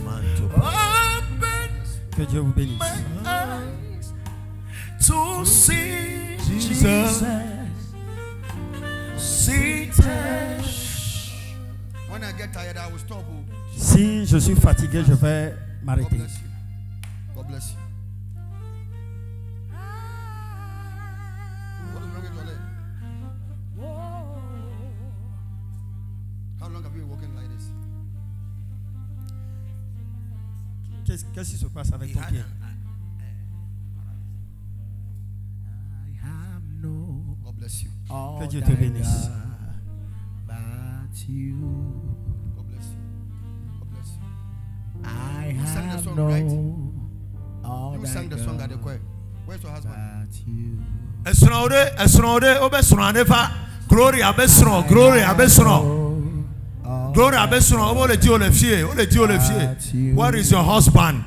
Man to Que Dieu vous bénisse. to see Jesus. When I get tired, I will stop. Si je suis fatigué, je vais God m'arrêter. bless you. God bless you. What is wrong with your leg? How long have you been walking like this? Qu'est-ce qui se passe avec ton pied? God bless you. Que Dieu te bénisse. God bless you. God bless you. You sang the song, right? You sang the song at the choir. Where's your husband? Glory abesron, glory abesron. Glory abesron. Where is your husband?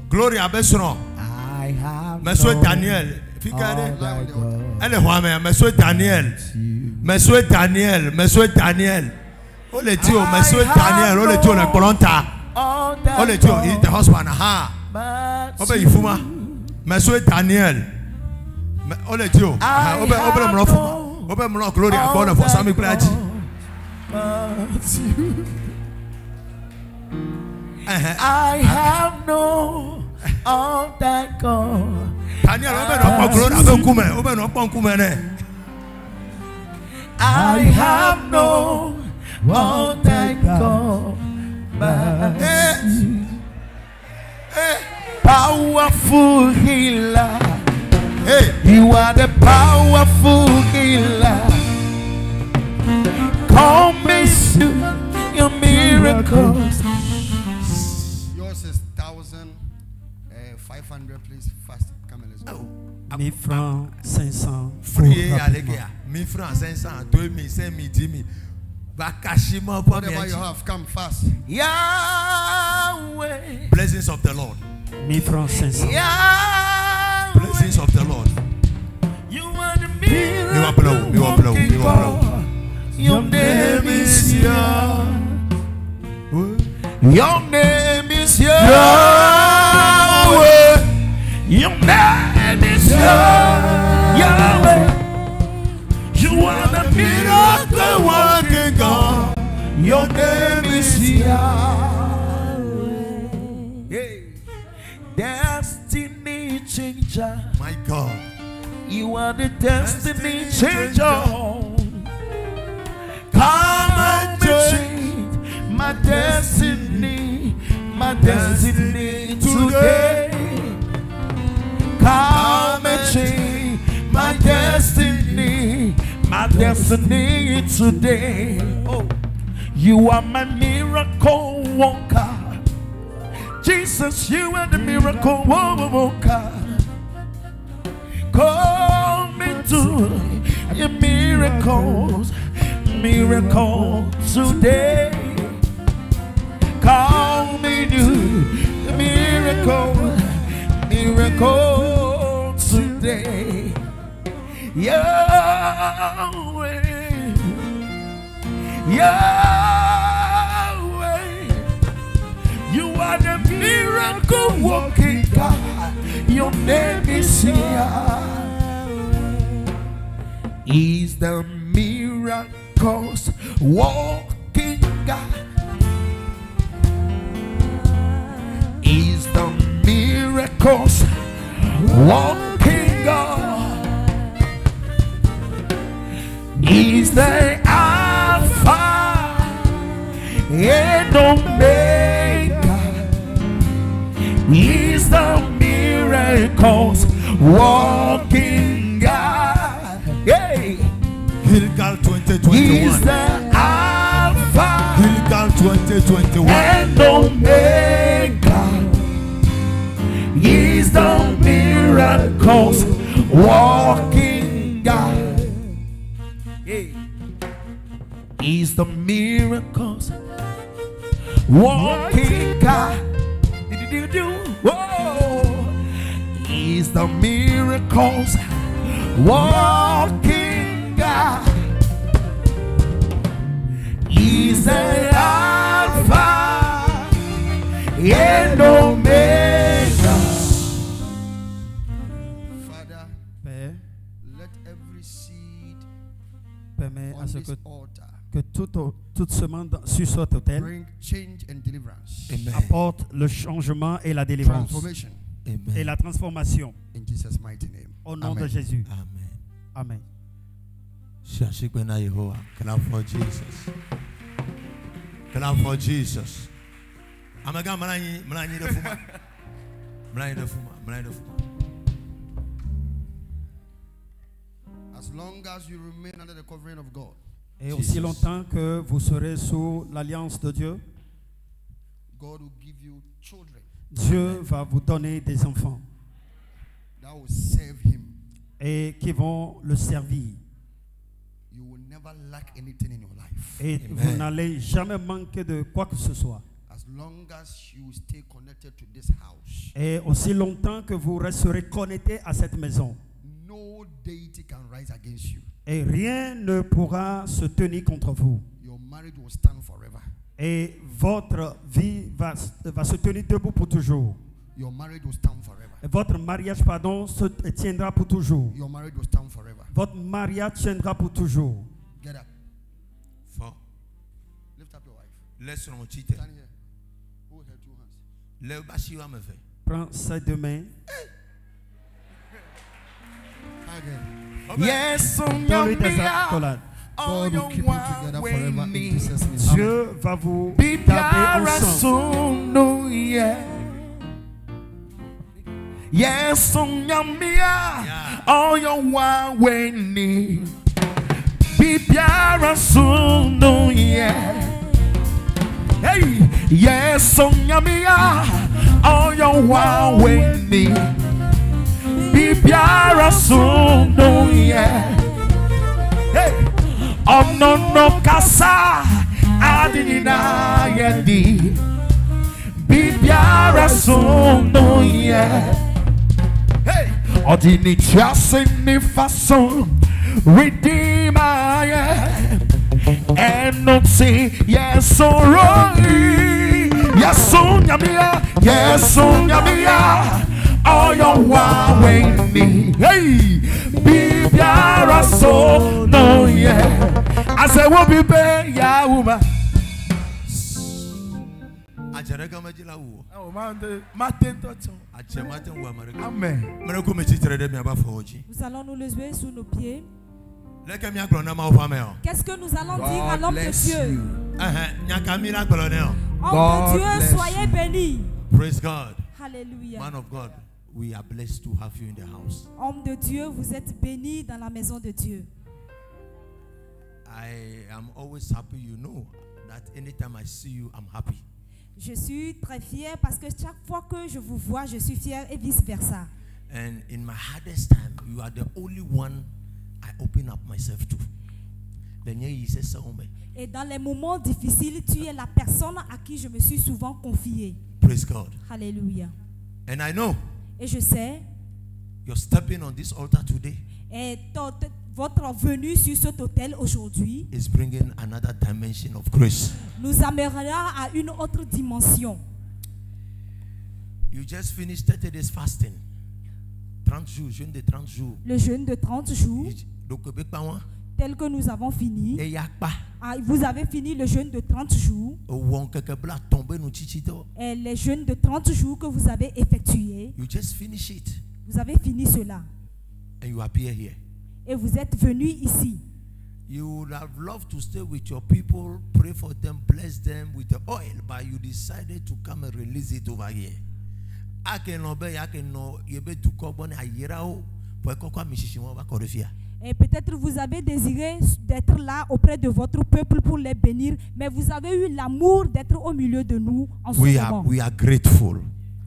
Glory abesron. Monsieur Daniel. Elle est roi, Monsieur Daniel. Monsieur Daniel. Monsieur Daniel. Oh le Dieu, Monsieur Daniel. Oh le Dieu, le Colonta. Oh le Dieu, il est husband. Ha. Oh ben il faut ma. Monsieur Daniel. Oh le Dieu. Oh ben mon enfant. Oh ben mon oncle Glory à bonne for Sami Plaji. I have no all that God. Daniel, oh ben non Glory à ben kume. Oh ben non pon kume ne. I have no all that God. Powerful healer. Hey, You are the powerful healer. Come and see your miracles. Yours is 1,500, please. Fast. Come and let's go. 1000 francs, 500. free les gars. 1000 francs, 500, 2000, 5000, 10 000. Bakashima pour Whatever you have, come fast. Yahweh. Blessings of the Lord. 1000 francs, 500. Yahweh. Blessings of the Lord. You are the miracle. You are blow, you are blow, you are blow. Your name is Yahweh. Your name is Yahweh. Your name is Yahweh. You are the miracle working God. Your name is Yahweh. changer. My God. You are the destiny changer. Come and change my destiny today. Come and change my destiny today. Oh, you are my miracle worker. Jesus, you are the miracle worker. Call me to your miracles today. Call me to your miracle today. Yahweh, Yahweh, you are the miracle working God. Your name is Yahweh. He's the miracles working God. He's the miracles working God. He's the Alpha and Omega. He's the miracles working God. Hey. Gilgal 2021. He's the Alpha Gilgal 2021. and Omega. He's the miracles working God. Hey. He's the miracles working God. Whoa. He's the miracles working God. He's the Alpha and Omega. Father, Père, let every seed permets on à ce this altar que toute semence sur cet autel bring change and deliverance. Amen. apporte le changement et la délivrance Transformation et Amen. la transformation in Jesus' mighty name. au nom Amen. de Jésus. Amen. Amen. Shashikbena Yehovah. Clap for Jesus. Clap for Jesus. Amaga mlanyi de fuma. Mlanyi de fuma. As long as you remain under the covering of God, Et aussi longtemps que vous serez sous l'alliance de Dieu, God will give you children Dieu va vous donner des enfants that will serve Him. et qui vont le servir. You will never lack anything in your life. Et Amen. vous n'allez jamais manquer de quoi que ce soit. As long as you stay connected to this house, Et aussi longtemps que vous resterez connectés à cette maison. no deity can rise against you. Et rien ne pourra se tenir contre vous. Your marriage will stand forever. Et votre vie va se tenir debout pour toujours. Your marriage will stand forever. Et votre mariage, pardon, se tiendra pour toujours. Your marriage will stand forever. Votre mariage tiendra pour toujours. Get up. For Lift up your wife. let's run cheat. Stand here. Hold her two hands. Le bashiwa me fait. Prends ses deux mains. Again. Yes, Donne-lui des accolades. God will keep you together forever in Jesus' name. Dieu va vous garder ensemble. Yes, Onyamia, all your one way need. Be biara soon, no, yeah. Hey, yes, Onyamia, all your one way need. Be biara soon, no, yeah. Hey, oh no, kasa, adinina, yedi. Be biara soon, no, yeah. Hey, ordini chasing me façon redeemer, yeah. And not say yes, so wrong. Yes, so nyamia, yes, so nyamia. All your way me, hey, be biara so no, yeah. I say, what be be, yeah, woman. Oh, Martin Toton. Amen. Nous allons nous lever sous nos pieds. Qu'est-ce que nous allons dire à l'homme de Dieu? Homme de Dieu, soyez bénis. Praise God. Alléluia. Man of God, we are blessed to have you in the house. Homme de Dieu, vous êtes bénis dans la maison de Dieu. I am always happy, you know, that anytime I see you, I'm happy. Je suis très fier parce que chaque fois que je vous vois, je suis fier et vice versa. And in my hardest time, you are the only one I open up myself to. Et dans les moments difficiles, tu es la personne à qui je me suis souvent confié. Praise God. Alléluia. And I know Et je sais, you're stepping on this altar today et votre venue sur cet autel aujourd'hui is bringing another dimension of grace. nous amènera à une autre dimension. You just finished 30 days fasting. 30 jours, jeûne de 30 jours. Le jeûne de 30 jours, tel que nous avons fini. Vous avez fini le jeûne de 30 jours. Et les jeûnes de 30 jours que vous avez effectués, You just finish it vous avez fini cela. and you appear here. Et vous êtes venus ici. You would have loved to stay with your people, pray for them, bless them with the oil, but you decided to come and release it over here. Et peut-être vous avez désiré d'être là auprès de votre peuple pour les bénir, mais vous avez eu l'amour d'être au milieu de nous en ce moment. We are grateful.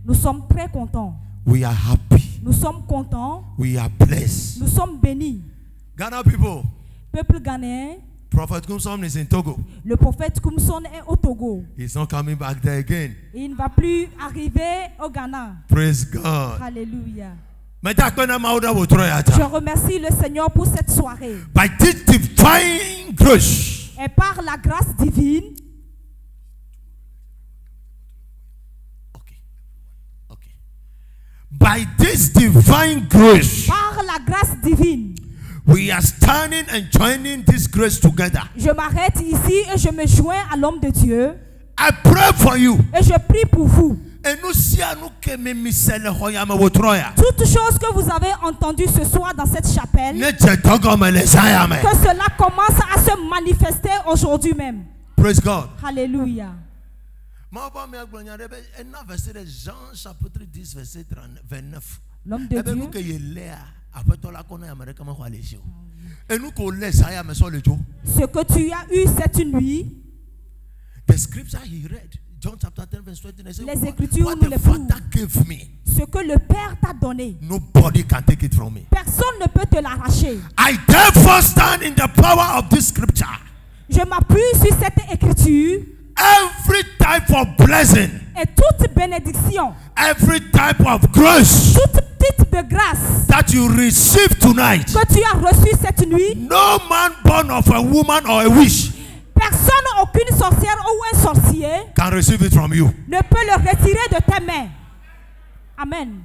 Nous sommes très contents. We are happy. Nous sommes contents. We are blessed. Nous sommes bénis. Ghana people. Peuple ghanéen. Prophet Kumson is in Togo. Le prophète Kumson est au Togo. He's not coming back there again. Il ne va plus arriver au Ghana. Praise God. Alléluia. Je Je remercie le Seigneur pour cette soirée. By this divine grace. Et par la grâce divine. Okay. By this divine grace. Par la grâce divine. We are standing and joining this grace together. Je m'arrête ici et je me joins à l'homme de Dieu. I pray for you. Et je prie pour vous. Toutes choses que vous avez entendues ce soir dans cette chapelle, que cela commence à se manifester aujourd'hui même. Praise God. Alléluia. L'homme de Dieu. Ce que tu as eu cette nuit, the scripture he read, John chapter 10 verse 20, les écritures what nous the les prouvent. Father gave me, ce que le Père t'a donné, nobody can take it from me. Personne ne peut te l'arracher. I therefore stand in the power of this scripture. Je m'appuie sur cette écriture. Every type of blessing, et toute bénédiction, every type of grace, toute type de grâce that you receive tonight, que tu as reçu cette nuit, no man born of a woman or a witch, personne, aucune sorcière ou un sorcier, can receive it from you. Ne peut le retirer de tes mains. Amen.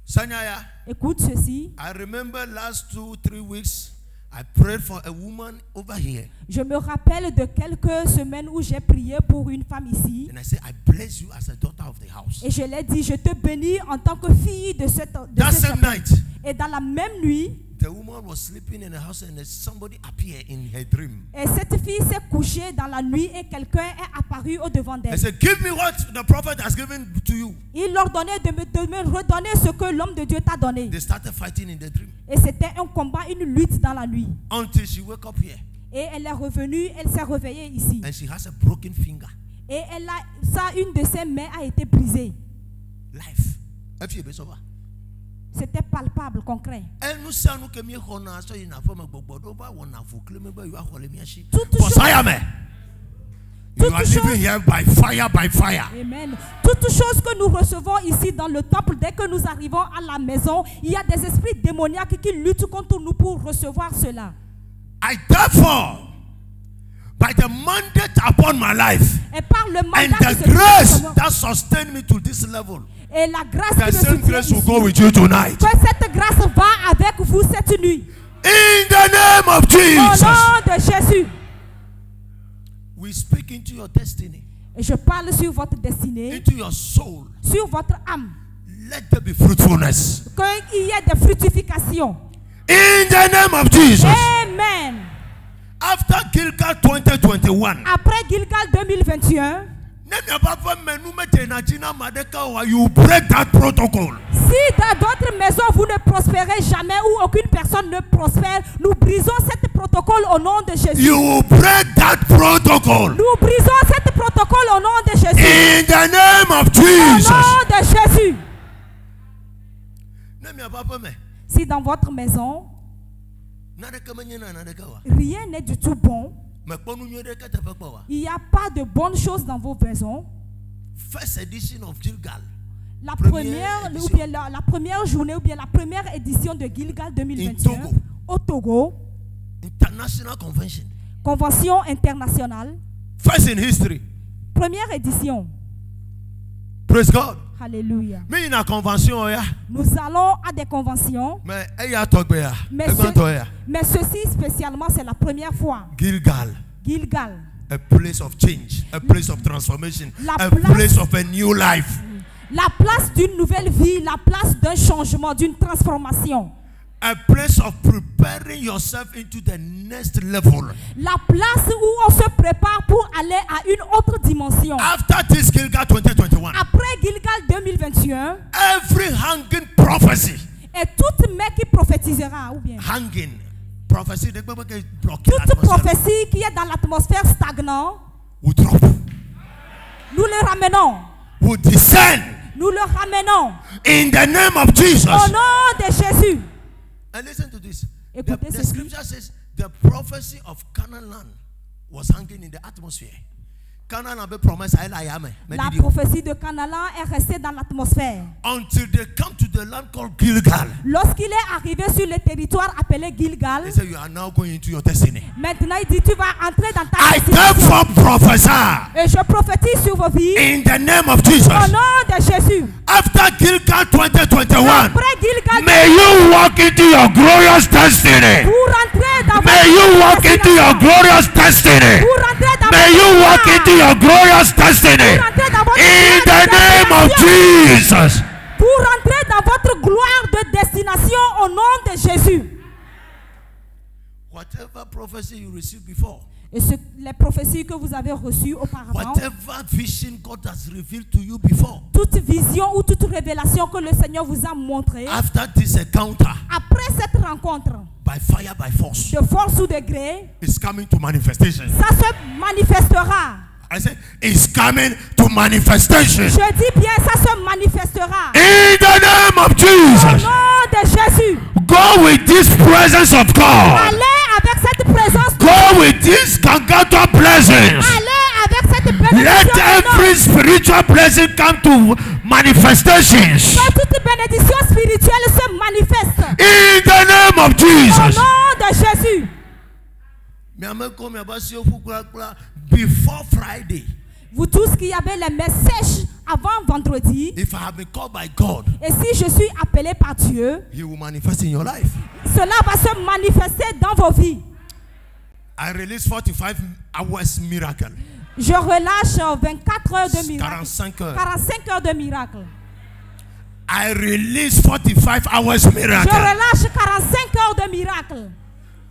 Sanyaya, écoute ceci. I remember last 2-3 weeks. I prayed for a woman over here. Je me rappelle de quelques semaines où j'ai prié pour une femme ici. And I said, I bless you as a daughter of the house. Et je l'ai dit, je te bénis en tant que fille de cette night. Et dans la même nuit, the woman was sleeping in the house and somebody appeared in her dream. Et cette fille s'est couchée dans la nuit et quelqu'un est apparu au devant d'elle. I said, give me what the prophet has given to you. Il leur donnait de me redonner ce que l'homme de Dieu t'a donné. They started fighting in the dream. Et c'était un combat, une lutte dans la nuit. Until she woke up here. Et elle est revenue, elle s'est réveillée ici. And she has a broken finger. Et une de ses mains a été brisée. Life. C'était palpable, concret. You are living here by fire, by fire. Amen. Toutes choses que nous recevons ici dans le temple, dès que nous arrivons à la maison, il y a des esprits démoniaques qui luttent contre nous pour recevoir cela. I therefore, by the mandate upon my life, et par le mandat and the grace that sustained me to this level, et la grâce the same grace will go with you tonight. Que cette grâce va avec vous cette nuit. In the name of Jesus. Au nom de Jésus. We speak into your destiny. Et je parle sur votre destinée, into your soul. sur votre âme. Let there be fruitfulness. Qu'il y ait des fructifications. In the name of Jesus. Amen. After Gilgal 2021, Après Gilgal 2021, you break that protocol. si dans d'autres maisons vous ne prospérez jamais ou aucune personne ne prospère, nous brisons ce protocole au nom de Jésus. You break that protocol. Nous brisons ce protocole au nom de Jésus. In the name of Au Jesus. nom de Jésus. Si dans votre maison, rien n'est du tout bon, il n'y a pas de bonnes choses dans vos maisons, First edition of Gilgal. la Première première, ou édition. bien la première journée ou bien la première édition de Gilgal 2021 Togo. au Togo, International Convention. convention internationale, First in history. première édition. Praise God. Alléluia. Mais une convention, Nous allons à des conventions, mais il y a Togbea. mais ceci spécialement c'est la première fois. Gilgal. Gilgal, A place of change, a place of transformation, La a place- place of a new life, la place d'une nouvelle vie, la place d'un changement, d'une transformation. a place of preparing yourself into the next level. La place où on se prépare pour aller à une autre dimension. After this Gilgal 2021, Après Gilgal 2021, every hanging prophecy, et toute mec qui prophétisera, ou bien hanging prophecy, they block toute prophétie qui est dans l'atmosphère stagnante, will drop, nous le ramenons. will descend Nous le ramenons. in the name of Jesus. Au nom de Jésus. And listen to this. Écoutez The ceci. scripture says the prophecy of Canaan land was hanging in the atmosphere. Canaan avait promise à Elayame. La prophétie de Canaan est restée dans l'atmosphère. Until they come to the land called Gilgal. Lorsqu'il est arrivé sur le territoire appelé Gilgal, They say you are now going into your destiny. maintenant il dit tu vas entrer dans ta I destination. therefore prophesy Et je prophétise sur vos vies in the name of Jesus. au nom de Jésus. After Gilgal 2021, Après Gilgal, may you walk into your glorious destiny. vous rentrez dans May votre you walk into your destination. glorious destiny. Vous rentrez dans May votre you walk gloire. into your glorious destiny. Vous rentrez dans votre In gloire the de name of destination. Jesus. Vous rentrez dans votre gloire de destination au nom de Jésus. Whatever prophecy you received before, Et les prophéties que vous avez reçues auparavant, whatever vision God has revealed to you before, toute vision ou toute révélation que le Seigneur vous a montrée, after this encounter, après cette rencontre, by fire, by force, de force ou de gré, is coming to manifestation. ça se manifestera. I say, it's coming to manifestation. Je dis bien, ça se manifestera. In the name of Au Jesus. nom de Jésus. Go with this presence of God. Allez avec cette présence. Go with this Kangato blessings. Allez avec cette Let bénédiction. every spiritual blessing come to manifestations. Que toute bénédiction spirituelle se manifeste. In the name of Au Jesus. nom de Jésus. Before Friday, Vous tous qui avez les messages avant vendredi, if I have been called by God, et si je suis appelé par Dieu, He will manifest in your life. cela va se manifester dans vos vies. I release 45 hours miracle. Je relâche 24 heures de miracle. 45 heures. 45 heures de miracle. I release 45 hours Je miracle. relâche 45 heures de miracle.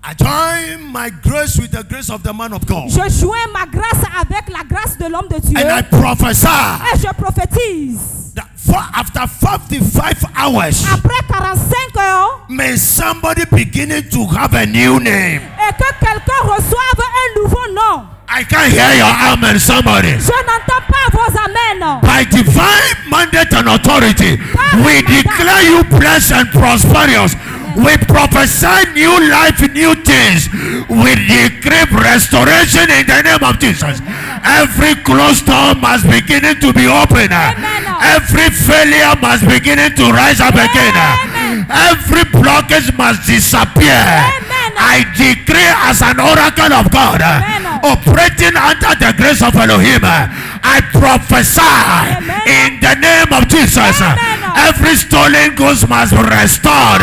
I join my grace with the grace of the man of God. Je joins ma grâce avec la grâce de l'homme de Dieu. And I prophesy Et je prophétise. that after 55 hours, Après 45 heures, may somebody beginning to have a new name. et que quelqu'un reçoive un nouveau nom. I can't hear your amen, somebody. Je n'entends pas vos amens. By divine mandate and authority, we declare you blessed and prosperous. We prophesy new life, new things. We decree restoration in the name of Jesus. Every closed door must begin to be open. Every failure must begin to rise up again. Every blockage must disappear. I decree as an oracle of God, operating under the grace of Elohim, I prophesy in the name of Jesus. Every stolen goods must be restored.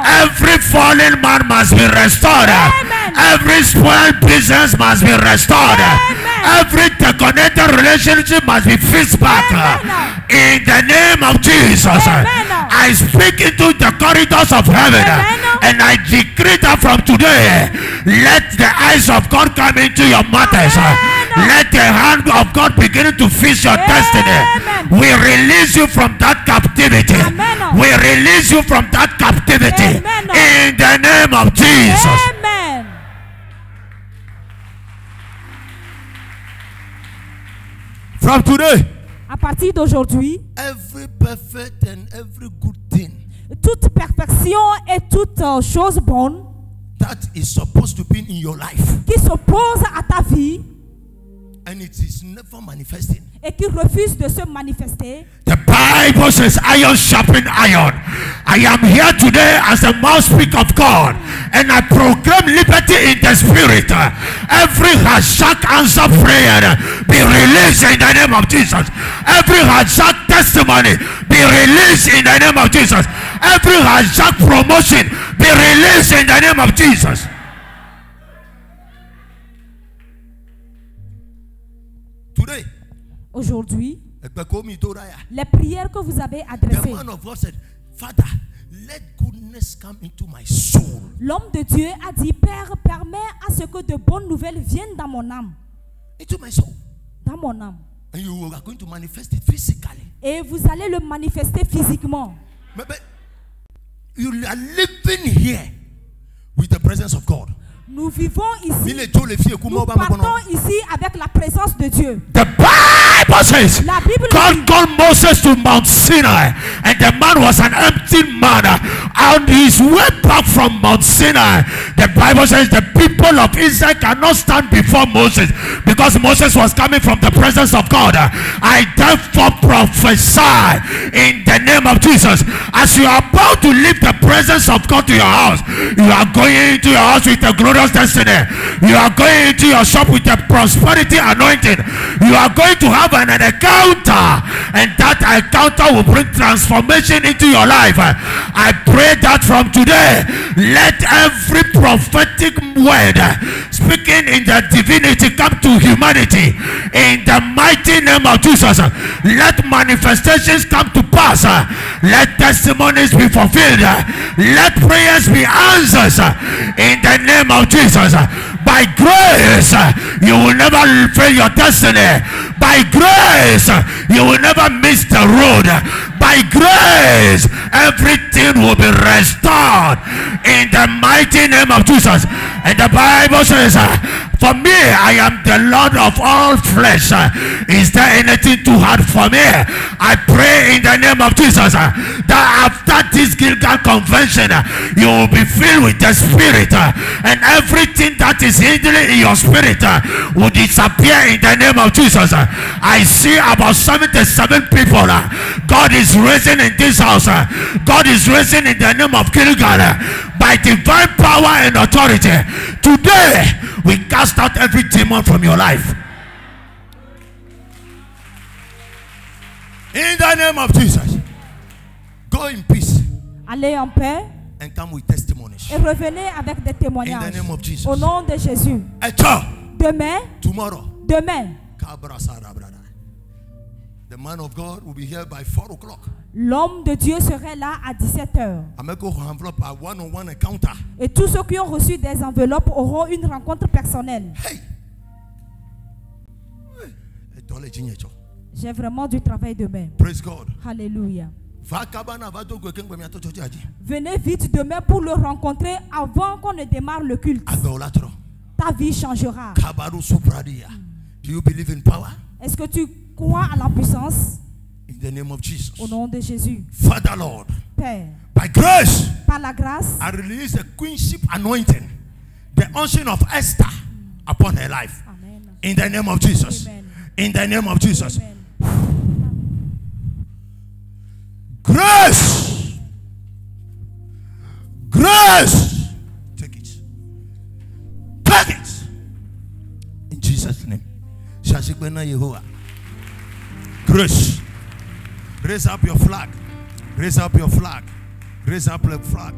Every fallen man must be restored. Every spoiled business must be restored. Every disconnected relationship must be fixed back. In the name of Jesus. I speak into the corridors of heaven. And I decree that from today, let the eyes of God come into your matters. Let the hand of God begin to fix your destiny. We release you from that captivity. We release you from that captivity. In the name of Jesus. Amen. From today, À partir d'aujourd'hui, every perfect and every good thing toute perfection et toute chose bonne that is supposed to be in your life qui s'oppose à ta vie and it is never manifesting. et qui refuse de se manifester. The Bible says iron sharpen iron. I am here today as the mouthpiece of God, and I proclaim liberty in the spirit. Every hijack answer prayer be released in the name of Jesus. Every hijack testimony be released in the name of Jesus. Every hijack promotion be released in the name of Jesus. Today, Aujourd'hui, the les prières que vous avez adressées, man of God said, Father, let goodness come into my soul. l'homme de Dieu a dit, Père, permets à ce que de bonnes nouvelles viennent dans mon âme. Into my soul. Dans mon âme. And you are going to manifest it physically. Et vous allez le manifester physiquement. But you are living here with the presence of God. Nous vivons ici, Nous nous partons ici avec la présence de Dieu. The Bible says La Bible God dit, called Moses to Mount Sinai, and the man was an empty man. On his way back from Mount Sinai, the Bible says the people of Israel cannot stand before Moses because Moses was coming from the presence of God. I therefore prophesy in the name of Jesus, as you are about to leave the presence of God to your house, you are going into your house with a glorious destiny. You are going into your shop with a prosperity anointing. You are going to have an encounter, and that encounter will bring transformation into your life. I pray that from today, let every prophetic word speaking in the divinity come to humanity in the mighty name of Jesus. Let manifestations come to pass. Let testimonies be fulfilled. Let prayers be answered in the name of Jesus. By grace, you will never fail your destiny. By grace, you will never miss the road. By grace, everything will be restored in the mighty name of Jesus. And the Bible says, for me, I am the Lord of all flesh. Is there anything too hard for me? I pray in the name of Jesus that after this Gilgal convention, you will be filled with the Spirit, and everything that is hindering in your spirit will disappear in the name of Jesus. I see about 77 people God is raising in this house. God is raising in the name of Gilgal by divine power and authority. Today, we cast out every demon from your life. In the name of Jesus, go in peace. Allez en paix And come with testimonies. et revenez avec des témoignages. In the name of Jesus. Au nom de Jésus. Demain, Tomorrow, demain, the man of God will be here by 4 o'clock. l'homme de Dieu serait là à 17h. Envelope a one-on-one encounter. Et tous ceux qui ont reçu des enveloppes auront une rencontre personnelle. Hey. J'ai vraiment du travail demain. Praise God. Alléluia. Venez vite demain pour le rencontrer avant qu'on ne démarre le culte. Ta vie changera. Do you believe in power? Est-ce que tu crois à la puissance? In the name of Jesus. Au nom de Jésus. Father Lord, Père, by grace, par la grâce, I release the queenship anointing, the unction of Esther upon her life. Amen. In the name of Jesus. Amen. In the name of Jesus. Amen. Grace. Grace. Take it. Take it. In Jesus' name. Shashikbena Yehovah. Grace. Raise up your flag. Raise up your flag. Raise up your flag.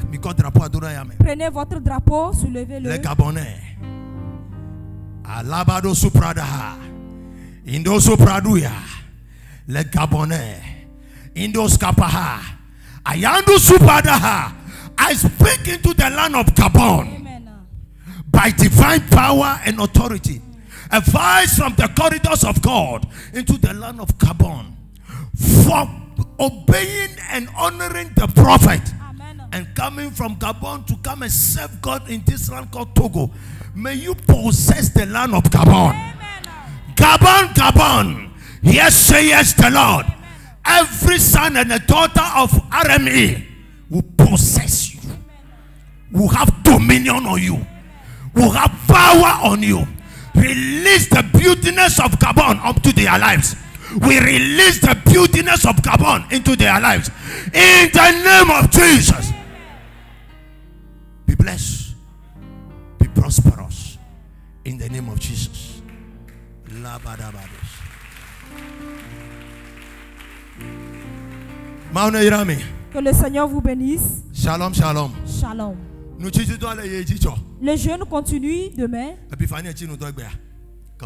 Prenez votre drapeau, soulevez-le. Le Gabonais. Alabado Supradaha. Indoso Praduya, le Gabonais, Indos Kapaha, Ayandu Supadaha. I speak into the land of Gabon. Amen. By divine power and authority. A voice from the corridors of God into the land of Gabon. For obeying and honoring the prophet. Amen. And coming from Gabon to come and serve God in this land called Togo. May you possess the land of Gabon. Amen. Gabon, Gabon. Yes, say yes, the Lord. Every son and a daughter of RME will possess you. Will have dominion on you. Will have power on you. Release the beautiness of Gabon up to their lives. We release the beautiness of Gabon into their lives. In the name of Jesus. Be blessed. Be prosperous. In the name of Jesus. Que le Seigneur vous bénisse. Shalom, shalom. Shalom. Le jeûne continue demain.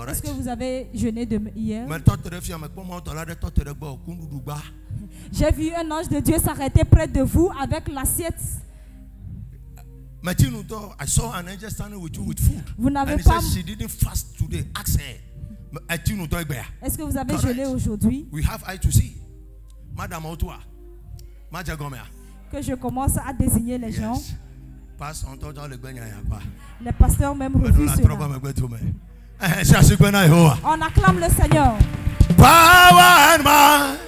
Est-ce que vous avez jeûné hier? J'ai vu un ange de Dieu s'arrêter près de vous avec l'assiette. Vous n'avez pas. Est-ce que vous avez jeûné aujourd'hui? Que je commence à désigner les gens. Les pasteurs même refusent cela. On acclame le Seigneur. Power and might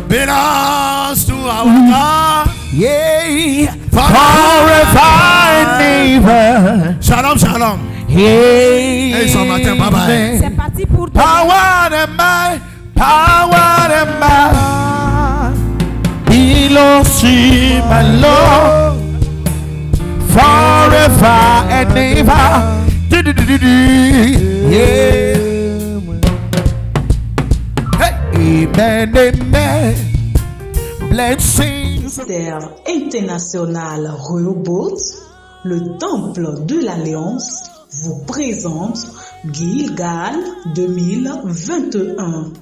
belongs to our God. Yeah, forever and ever. Shalom, shalom. Yeah, c'est parti pour toi. Power and might belongs to my Lord. Forever and ever. Yeah. Amen, amen. Blessings. Ministère international Rehoboth, le temple de l'Alliance, vous présente Gilgal 2021.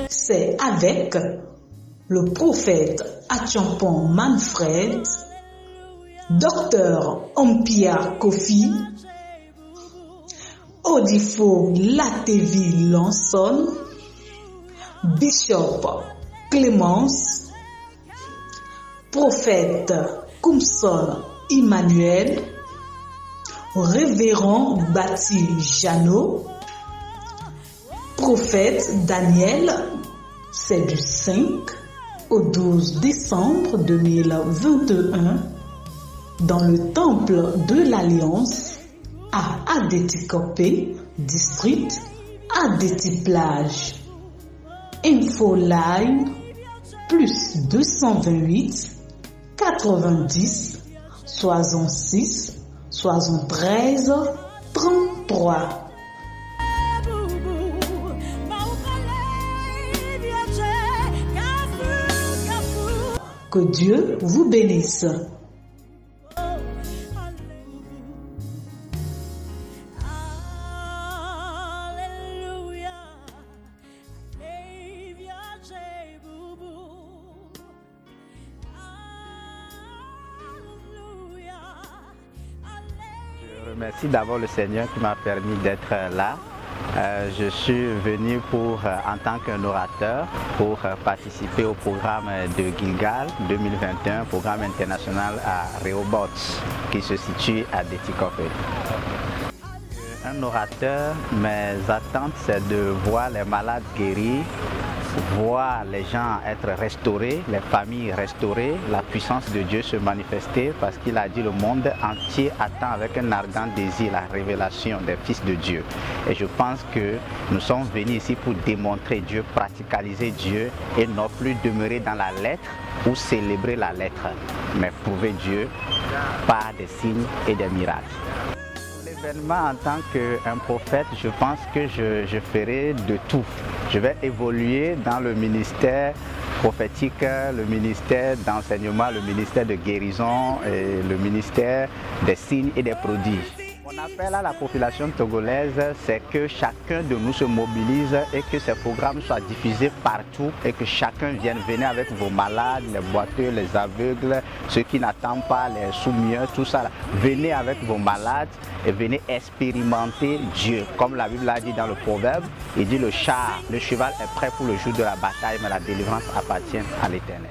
C'est avec le prophète Achampon Manfred, Docteur Ompia Kofi, Odifo Latevi Lanson, Bishop Clémence, Prophète Kumson Emmanuel, Révérend Bati Jeannot, Prophète Daniel, c'est du 5 au 12 décembre 2021 dans le temple de l'Alliance à Adétikopé, district Adéti-Plage. Info line plus 228 90 66 73 33. Que Dieu vous bénisse. Je remercie d'abord le Seigneur qui m'a permis d'être là. Je suis venu en tant qu'un orateur pour participer au programme de Gilgal 2021, programme international à Rehoboth qui se situe à Adétikopé. Un orateur, mes attentes c'est de voir les malades guéris, voir les gens être restaurés, les familles restaurées, la puissance de Dieu se manifester parce qu'il a dit le monde entier attend avec un ardent désir la révélation des fils de Dieu. Et je pense que nous sommes venus ici pour démontrer Dieu, pratiqualiser Dieu et non plus demeurer dans la lettre ou célébrer la lettre, mais prouver Dieu par des signes et des miracles. En tant qu'un prophète, je pense que je ferai de tout. Je vais évoluer dans le ministère prophétique, le ministère d'enseignement, le ministère de guérison et le ministère des signes et des prodiges. Mon appel à la population togolaise, c'est que chacun de nous se mobilise et que ces programmes soient diffusés partout et que chacun vienne venir avec vos malades, les boiteux, les aveugles, ceux qui n'attendent pas, les soumieux, tout ça. Venez avec vos malades et venez expérimenter Dieu. Comme la Bible a dit dans le Proverbe, il dit le cheval est prêt pour le jour de la bataille, mais la délivrance appartient à l'Éternel.